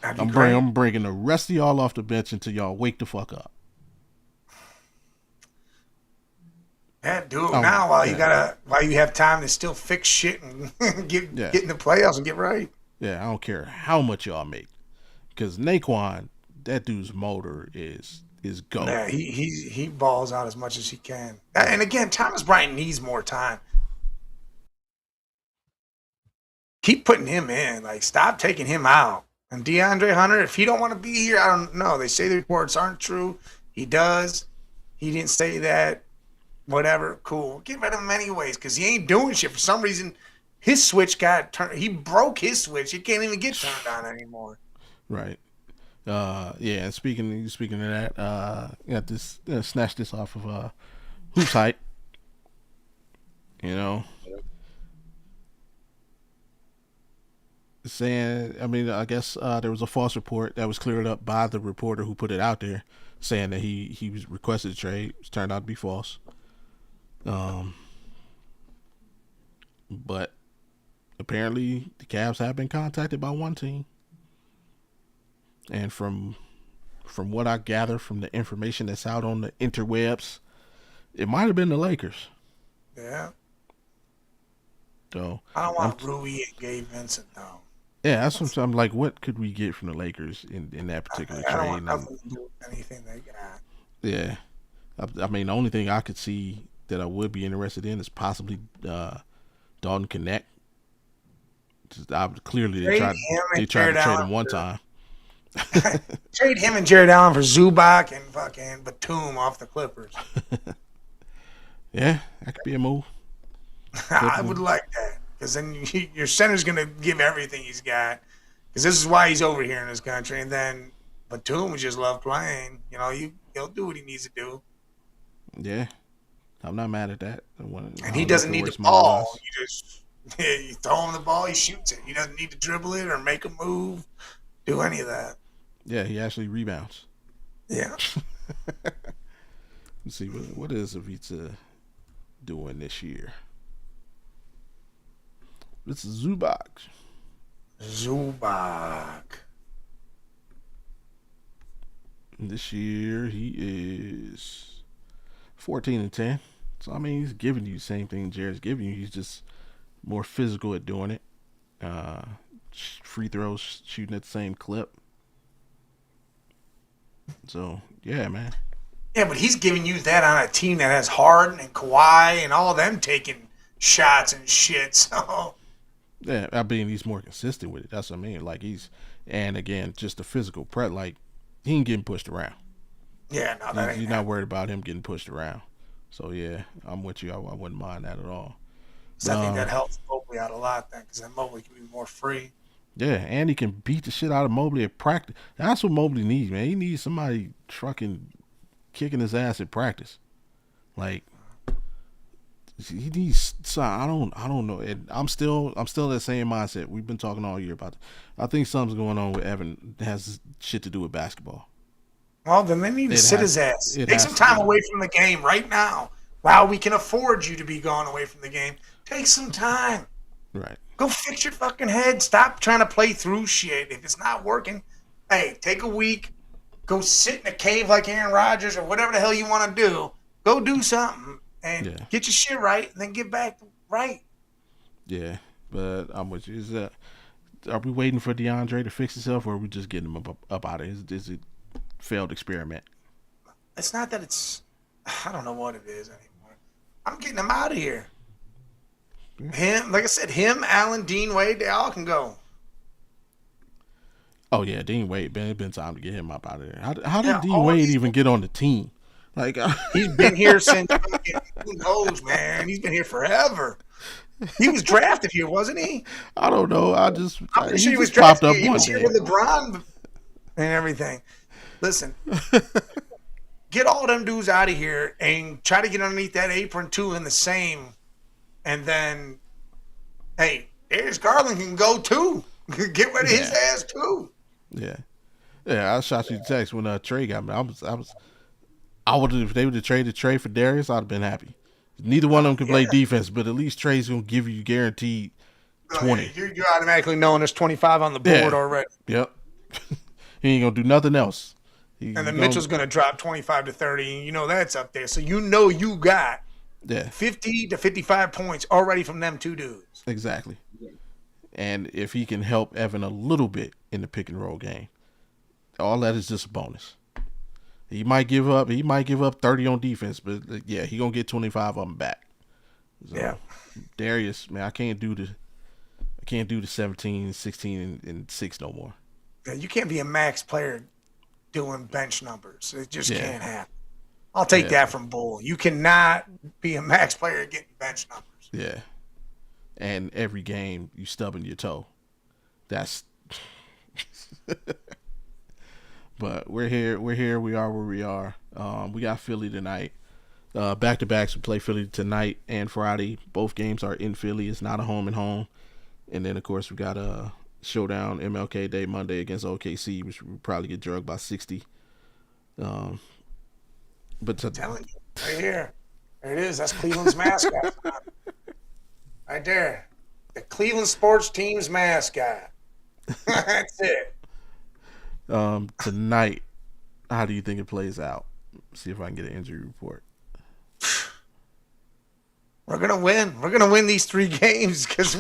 I'm bringing the rest of y'all off the bench until y'all wake the fuck up. Yeah, do it now while you have time to still fix shit and get in the playoffs and get right. Yeah, I don't care how much y'all make, because Naquan, that dude's motor is go. Yeah, he balls out as much as he can. And again, Thomas Bryant needs more time. Keep putting him in. Like, stop taking him out. And DeAndre Hunter, if he don't want to be here, I don't know. They say the reports aren't true. He does. He didn't say that. Whatever. Cool. Get rid of him anyways, because he ain't doing shit. For some reason, his switch got turned. He broke his switch. It can't even get turned on anymore. Right. Yeah. Speaking of that, got this. Snatch this off of Hoops Hype. Saying, I guess there was a false report that was cleared up by the reporter who put it out there, saying that he was requested a trade. It turned out to be false. But apparently the Cavs have been contacted by one team, and from what I gather from the information that's out on the interwebs, it might have been the Lakers. Yeah. So I don't want Rui and Gabe Vincent though. Yeah, that's what I'm like. What could we get from the Lakers in that particular trade? I don't want nothing to do with anything they got. Yeah, the only thing I could see that I would be interested in is possibly Dalton Connect. Clearly they tried to trade him one time. Trade him and Jared Allen for Zubac and fucking Batum off the Clippers. Yeah, that could be a move. I would like that, because then your center's going to give everything he's got, because this is why he's over here in this country. And then Batum just love playing. He'll do what he needs to do. Yeah, I'm not mad at that. And he doesn't need the ball. You throw him the ball, he shoots it. He doesn't need to dribble it or make a move, do any of that. Yeah, he actually rebounds. Yeah. Let's see, what is Ivica doing this year? This is Zubac. This year he is 14-10. So he's giving you the same thing Jared's giving you. He's just more physical at doing it. Free throws shooting at the same clip. So yeah, man. Yeah, but he's giving you that on a team that has Harden and Kawhi and all of them taking shots and shit. So. Yeah, he's more consistent with it. That's what I mean. Like and again, just the physical prep. Like, he ain't getting pushed around. Yeah, no, that ain't. You're not worried about him getting pushed around. So yeah, I'm with you. I wouldn't mind that at all. So But I think that helps Mobley out a lot then, because then Mobley can be more free. yeah, and he can beat the shit out of Mobley at practice. That's what Mobley needs, man. He needs somebody trucking, kicking his ass at practice. Like he needs. So I don't know. And I'm still that same mindset. We've been talking all year about it. I think something's going on with Evan that has shit to do with basketball. Well, then they need to sit his ass. It Take some has to time be. away from the game right now. While we can afford you to be gone away from the game, take some time. Right. Go fix your fucking head. Stop trying to play through shit. If it's not working, hey, take a week. Go sit in a cave like Aaron Rodgers or whatever the hell you want to do. Go do something and get your shit right and then get back right. Yeah, but I'm with you. Are we waiting for DeAndre to fix himself, or are we just getting him up out of it? Is it failed experiment? It's not that it's, I don't know what it is anymore. I'm getting him out of here. Him, like I said, him, Allen, Dean Wade, they all can go. Oh yeah, Dean Wade. Man, it's been time to get him up out of there. How did Dean Wade even get on the team? Like he's been here since who knows, man. He's been here forever. He was drafted here, wasn't he? I don't know. I'm pretty sure he was popped drafted up here. He one was here day. with LeBron and everything. Listen, get all them dudes out of here and try to get underneath that apron too in the same. And then, hey, Darius Garland can go too. Get rid of his ass too. Yeah, I shot you a text when Trey got me. I would have, if they would have traded Trey for Darius, I'd have been happy. Neither one of them can play defense, but at least Trey's gonna give you guaranteed 20. You're automatically knowing there's 25 on the board already. Yep. He ain't gonna do nothing else. And then Mitchell's gonna drop 25 to 30, and you know that's up there. So you know you got 50 to 55 points already from them two dudes. Exactly. And if he can help Evan a little bit in the pick and roll game, all that is just a bonus. He might give up 30 on defense, but yeah, he gonna get 25 of them back. So, Darius, man, I can't do the 17, 16, and 6 no more. Yeah, you can't be a max player doing bench numbers. It just can't happen. I'll take that from Bull. You cannot be a max player getting bench numbers. Yeah. And every game you stubbing your toe. That's but we're here, we are where we are. We got Philly tonight. Back to backs, we play Philly tonight and Friday. Both games are in Philly. It's not a home and home. And then of course we got a showdown MLK Day Monday against OKC, which will probably get drugged by 60. But I'm telling you, right here. There it is. That's Cleveland's mascot. Right there. The Cleveland sports team's mascot. That's it. Tonight, how do you think it plays out? See if I can get an injury report. We're gonna win. We're gonna win these 3 games because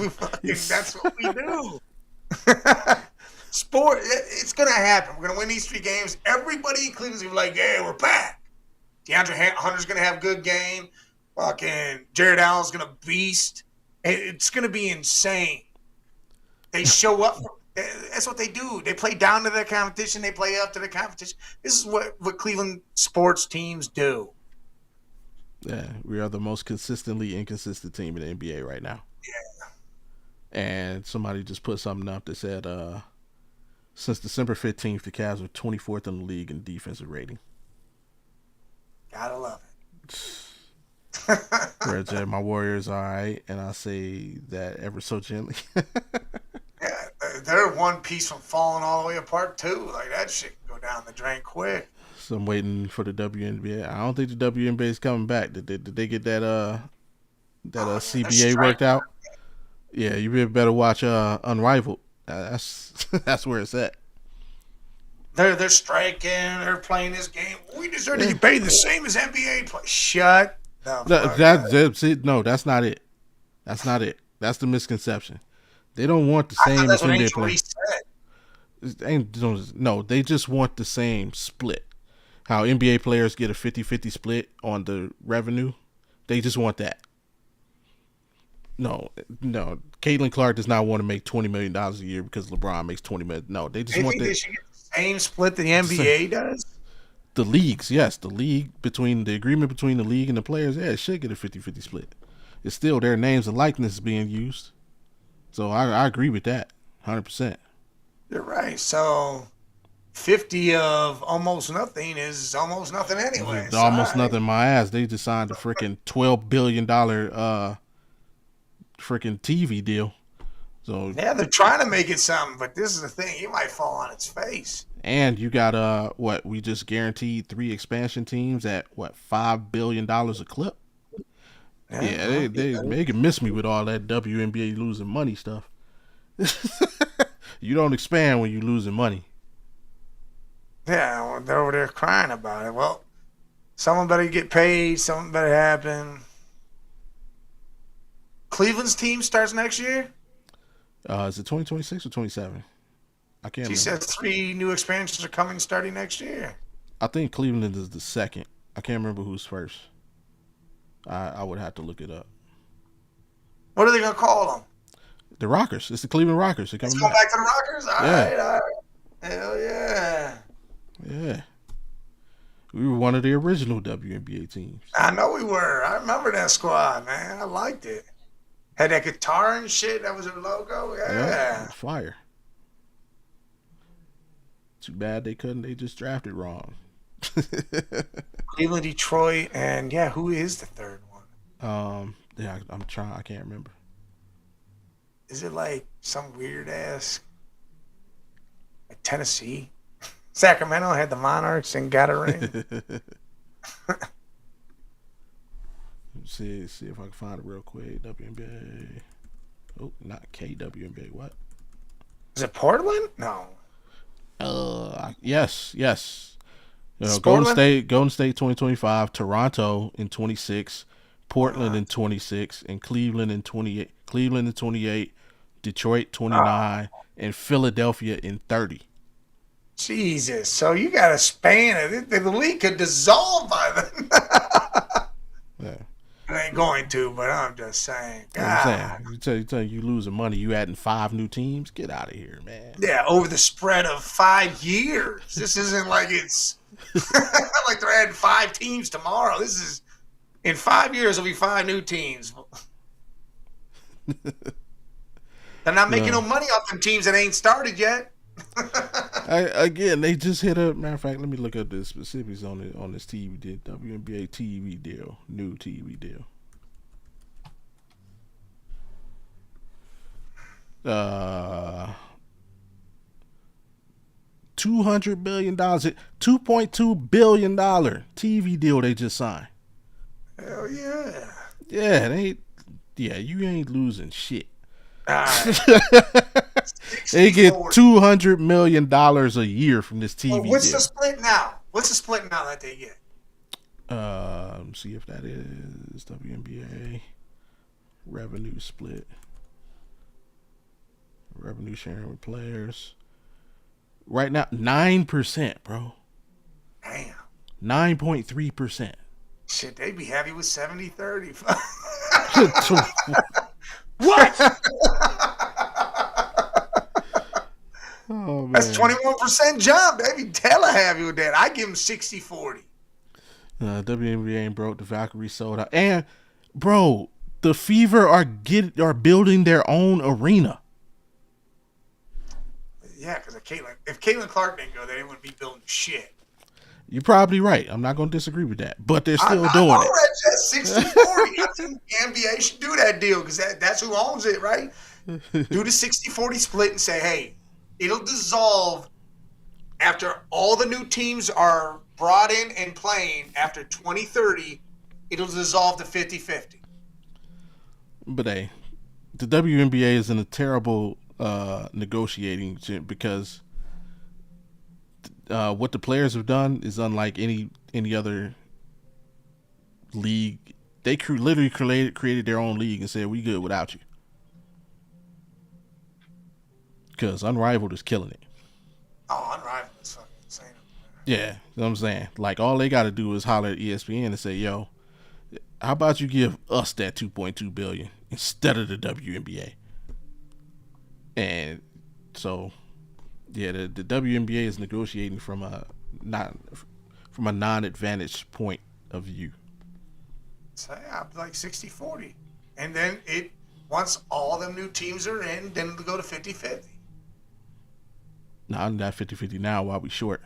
that's what we do. Sport, it's gonna happen. We're gonna win these 3 games. Everybody in Cleveland's gonna be like, "Hey, we're back." DeAndre Hunter's gonna have a good game. Fucking Jared Allen's gonna beast. It's gonna be insane. They show up. That's what they do. They play down to their competition. They play up to their competition. This is what Cleveland sports teams do. Yeah, we are the most consistently inconsistent team in the NBA right now. Yeah. And somebody just put something up that said, since December 15th, the Cavs are 24th in the league in defensive rating. Gotta love it. Whereas my Warriors are all right, and I say that ever so gently. Yeah, they're one piece from falling all the way apart too. Like that shit can go down the drain quick. So I'm waiting for the WNBA. I don't think the WNBA is coming back. Did they get that CBA worked out? Yeah, you better watch Unrivaled. That's where it's at. They're striking. They're playing this game. We deserve to get paid the same as NBA players. Shut the fuck up. No, that's not it. That's not it. That's the misconception. They don't want the same as NBA players. No, they just want the same split. How NBA players get a 50-50 split on the revenue. They just want that. No. Caitlin Clark does not want to make $20 million a year because LeBron makes $20 million. No, they just want that. They should get the same split the NBA does? The leagues, yes, the agreement between the league and the players, yeah, it should get a 50-50 split. It's still their names and likeness being used. So I agree with that, 100%. You're right. So 50 of almost nothing is almost nothing anyway. So, Almost nothing. My ass. They just signed a freaking $12 billion freaking TV deal. So yeah, they're trying to make it something, but this is the thing. It might fall on its face. And you got what we just guaranteed 3 expansion teams at what $5 billion a clip. Yeah, they can miss me with all that WNBA losing money stuff. You don't expand when you're losing money. Yeah, well, they're over there crying about it. Well, someone better get paid. Something better happen. Cleveland's team starts next year? Is it 2026 or 27? I can't remember. She says 3 new expansions are coming starting next year. I think Cleveland is the second. I can't remember who's first. I would have to look it up. What are they going to call them? The Rockers. It's the Cleveland Rockers. They're coming back to the Rockers? All right. Hell yeah. Yeah. We were one of the original WNBA teams. I know we were. I remember that squad, man. I liked it. Had that guitar and shit. That was their logo. Yeah. Fire. Too bad they couldn't. They just drafted wrong. Cleveland, Detroit, and who is the third one? I'm trying. I can't remember. Is it like some weird ass, like Tennessee? Sacramento had the Monarchs and got a ring. see if I can find it real quick. WNBA. Oh, not KWNBA. What? Is it Portland? No. Yes. Golden State 2025, Toronto in 26, Portland in 26, and Cleveland in 28. Cleveland in 28, Detroit 29, and Philadelphia in 30. Jesus! So you got to span it. The league could dissolve by then. Yeah. It ain't going to, but I'm just saying. I'm saying, you losing money. You adding 5 new teams? Get out of here, man. Yeah, over the spread of 5 years. This isn't like it's like they're adding 5 teams tomorrow. This is in 5 years. There'll be 5 new teams. They're not making no money off them teams that ain't started yet. Again, they just hit a matter of fact. Let me look at the specifics on this TV deal, WNBA TV deal, new TV deal. $200 billion, $2.2 billion TV deal they just signed. Hell yeah! Yeah, you ain't losing shit. Right. They get $200 million a year from this TV deal. What's the split now? What's the split now that they get? Let me see if that is WNBA revenue split. Revenue sharing with players. Right now, 9%, bro. Damn. 9.3%. Shit, they'd be happy with 70-30. What? Oh, man. That's 21% jump. They'd be hella happy with that. I give them 60-40. WNBA ain't broke. The Valkyrie sold out. And, bro, the Fever are building their own arena. Yeah, because if Caitlin Clark didn't go there, they wouldn't be building shit. You're probably right. I'm not going to disagree with that. But they're still doing it. That's 60-40. I think the NBA should do that deal because that's who owns it, right? Do the 60-40 split and say, hey, it'll dissolve after all the new teams are brought in and playing after 2030. It'll dissolve to 50-50. But, hey, the WNBA is in a terrible negotiating because what the players have done is unlike any other league. They literally created their own league and said, we good without you. Because Unrivaled is killing it. Oh, Unrivaled is fucking insane. Yeah, you know what I'm saying? Like, all they got to do is holler at ESPN and say, yo, how about you give us that $2.2 billion instead of the WNBA? And so, yeah, the WNBA is negotiating from from a non-advantage point of view? So yeah, like 60-40. And then once all them new teams are in, then it'll go to 50-50. No, I'm not 50-50 now while we short.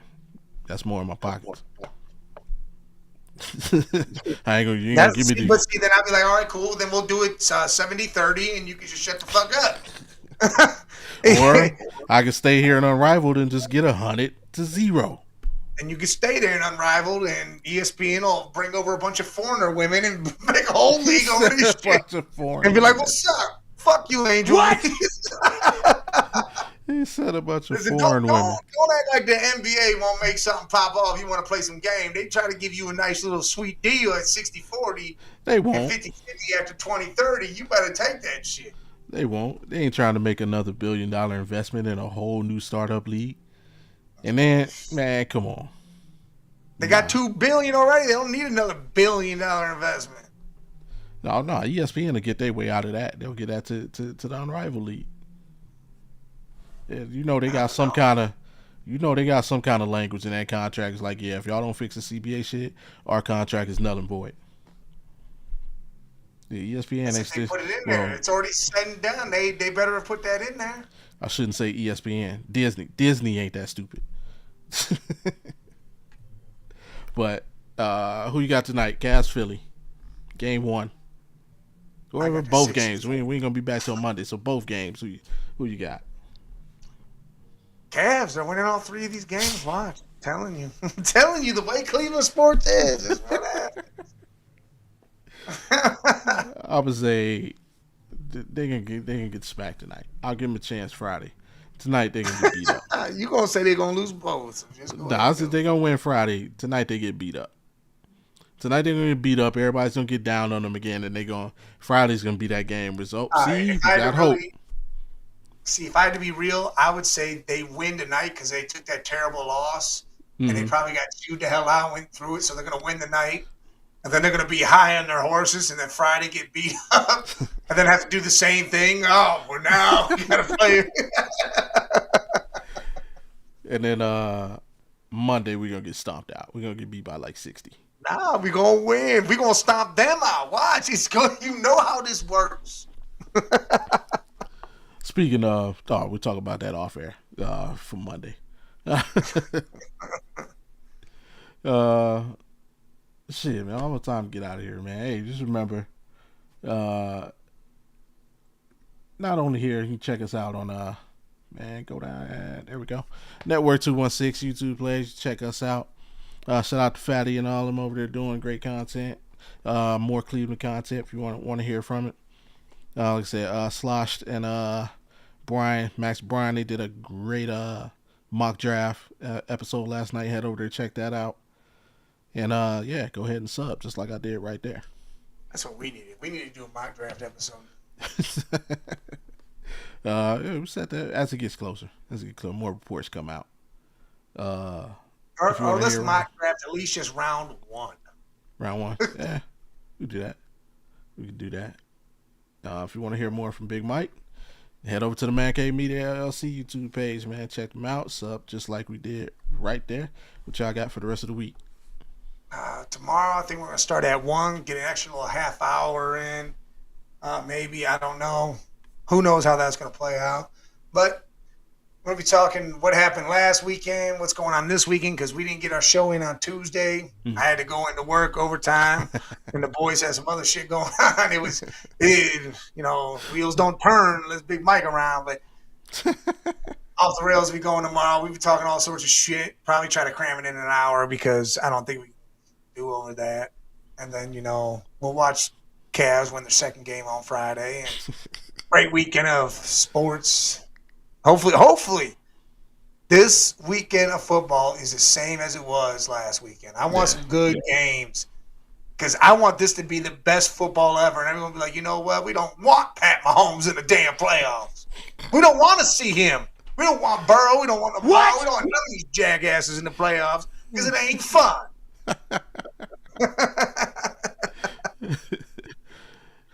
That's more in my pockets. I ain't gonna, you ain't gonna give me the. But see, then I'd be like, all right, cool. Then we'll do it 70-30, and you can just shut the fuck up. Or I can stay here and Unrivaled and just get 100-0. And you can stay there and Unrivaled, and ESPN will bring over a bunch of foreigner women and make a whole league over this shit. And be like, what's up? Fuck you, Angel. What? He said a bunch of foreign women. Don't act like the NBA won't make something pop off. You want to play some game. They try to give you a nice little sweet deal at 60-40. They won't. And 50-50 after 20-30. You better take that shit. They won't. They ain't trying to make another $1 billion investment in a whole new startup league. And then, man, come on. They got $2 billion already. They don't need another $1 billion investment. No. ESPN will get their way out of that. They'll get that to the Unrivaled league. Yeah, they got some kind of language in that contract. It's like, yeah, if y'all don't fix the CBA shit, our contract is null and void. The ESPN they put it in there. It's already said and done. They better have put that in there. I shouldn't say ESPN. Disney ain't that stupid. But who you got tonight? Cavs Philly, game 1. Whoever, both games. We ain't gonna be back till Monday, so both games. Who you got? Cavs are winning all 3 of these games. Watch, I'm telling you the way Cleveland sports is what happens. I would say they can get smacked tonight. I'll give them a chance Friday. Tonight they gonna get beat up. You gonna say they're gonna lose both? I said they're gonna win Friday. Tonight they get beat up. Tonight they're gonna get beat up. Everybody's gonna get down on them again, and Friday's gonna be that game result. See, we got hope. See, if I had to be real, I would say they win tonight because they took that terrible loss, and they probably got chewed the hell out, went through it, so they're gonna win the night. And then they're going to be high on their horses, and then Friday get beat up, and then have to do the same thing. Oh, well, now we got to play. And then Monday we're going to get stomped out. We're going to get beat by like 60. Nah, we're going to win. We're going to stomp them out. Watch. You know how this works. Speaking of, we'll talk about that off air for Monday. Shit, man, almost time to get out of here, man. Hey, just remember, not only here, you can check us out on, go down, there we go. Network 216 YouTube page, check us out. Shout out to Fatty and all of them over there doing great content. More Cleveland content if you want to hear from it. Like I said, Sloshed and Max Bryan, they did a great mock draft episode last night. Head over there, check that out. And go ahead and sub just like I did right there. That's what we needed. We needed to do a mock draft episode. We set that as it gets closer. More reports come out. Or let's mock draft at least just round 1. Round 1, yeah, we do that. We can do that. If you want to hear more from Big Mike, head over to the Man Cave Media LLC YouTube page, man. Check them out. Sub just like we did right there. What y'all got for the rest of the week? Tomorrow, I think we're going to start at 1, get an extra little half hour in. Maybe, I don't know. Who knows how that's going to play out. But we're going to be talking what happened last weekend, what's going on this weekend, because we didn't get our show in on Tuesday. I had to go into work overtime, and the boys had some other shit going on. Wheels don't turn, let's Big Mike around. But off the rails we going tomorrow. We'll be talking all sorts of shit. Probably try to cram it in an hour because I don't think we can do over that. And then, we'll watch Cavs win their second game on Friday. And great weekend of sports. Hopefully, this weekend of football is the same as it was last weekend. I want some good games because I want this to be the best football ever. And everyone will be like, you know what? We don't want Pat Mahomes in the damn playoffs. We don't want to see him. We don't want Burrow. We don't want We don't want none of these jackasses in the playoffs because it ain't fun.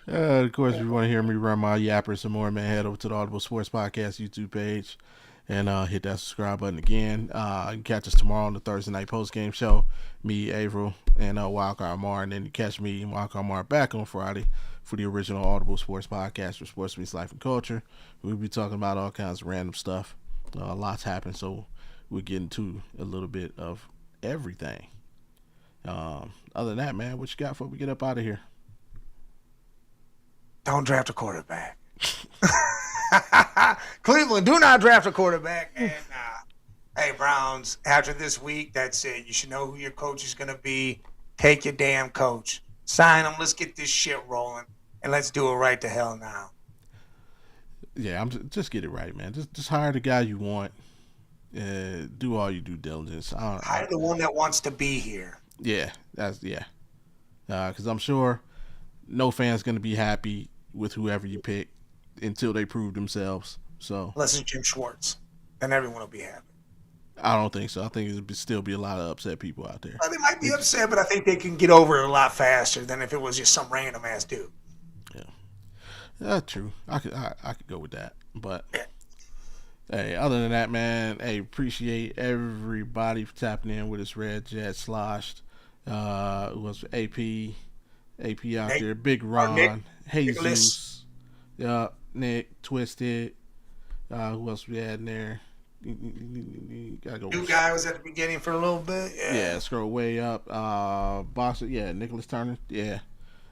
Of course, if you want to hear me run my yapper some more, man, head over to the Audible Sports Podcast YouTube page. and hit that subscribe button again. You can catch us tomorrow on the Thursday night post game show. Me, Averill, and Wildcard Mar, and then you catch me and Wildcard Mar back on Friday for the original Audible Sports Podcast for Sports Meets Life and Culture. We'll be talking about all kinds of random stuff. Lots happened, so we'll get into a little bit of everything. Other than that, man, what you got before we get up out of here? Don't draft a quarterback. Cleveland, do not draft a quarterback. And hey, Browns, after this week, that's it. You should know who your coach is going to be. Take your damn coach. Sign him. Let's get this shit rolling. And let's do it right to hell now. Yeah, just get it right, man. Just hire the guy you want. Do all your due diligence. Hire the one that wants to be here. Yeah, because I'm sure no fan's going to be happy with whoever you pick until they prove themselves. So unless it's Jim Schwartz, then everyone will be happy. I don't think so. I think there'll still be a lot of upset people out there. Well, they might be upset, but I think they can get over it a lot faster than if it was just some random ass dude. Yeah, that's true. I could go with that. But hey, other than that, man, hey, appreciate everybody for tapping in with us. Red Jet Sloshed, was AP out Nick, there, Big Ron, Jesus, Nick, Twisted. Who else we had in there? You gotta go. New guy was at the beginning for a little bit. Yeah, scroll way up. Boxer, yeah, Nicholas Turner, yeah.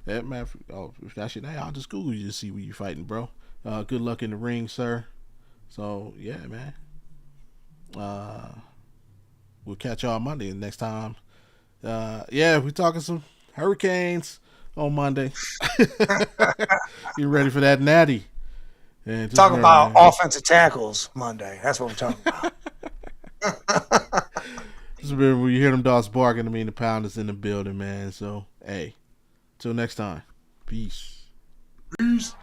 That man, if that's your name, I'll just Google you to see where you fighting, bro. Good luck in the ring, sir. So yeah, man. We'll catch y'all Monday next time. Yeah, we're talking some hurricanes on Monday. You ready for that natty? Talking about offensive tackles Monday. That's what we're talking about. Just remember, when you hear them dogs barking, I mean the pound is in the building, man. So hey, till next time, peace. Peace.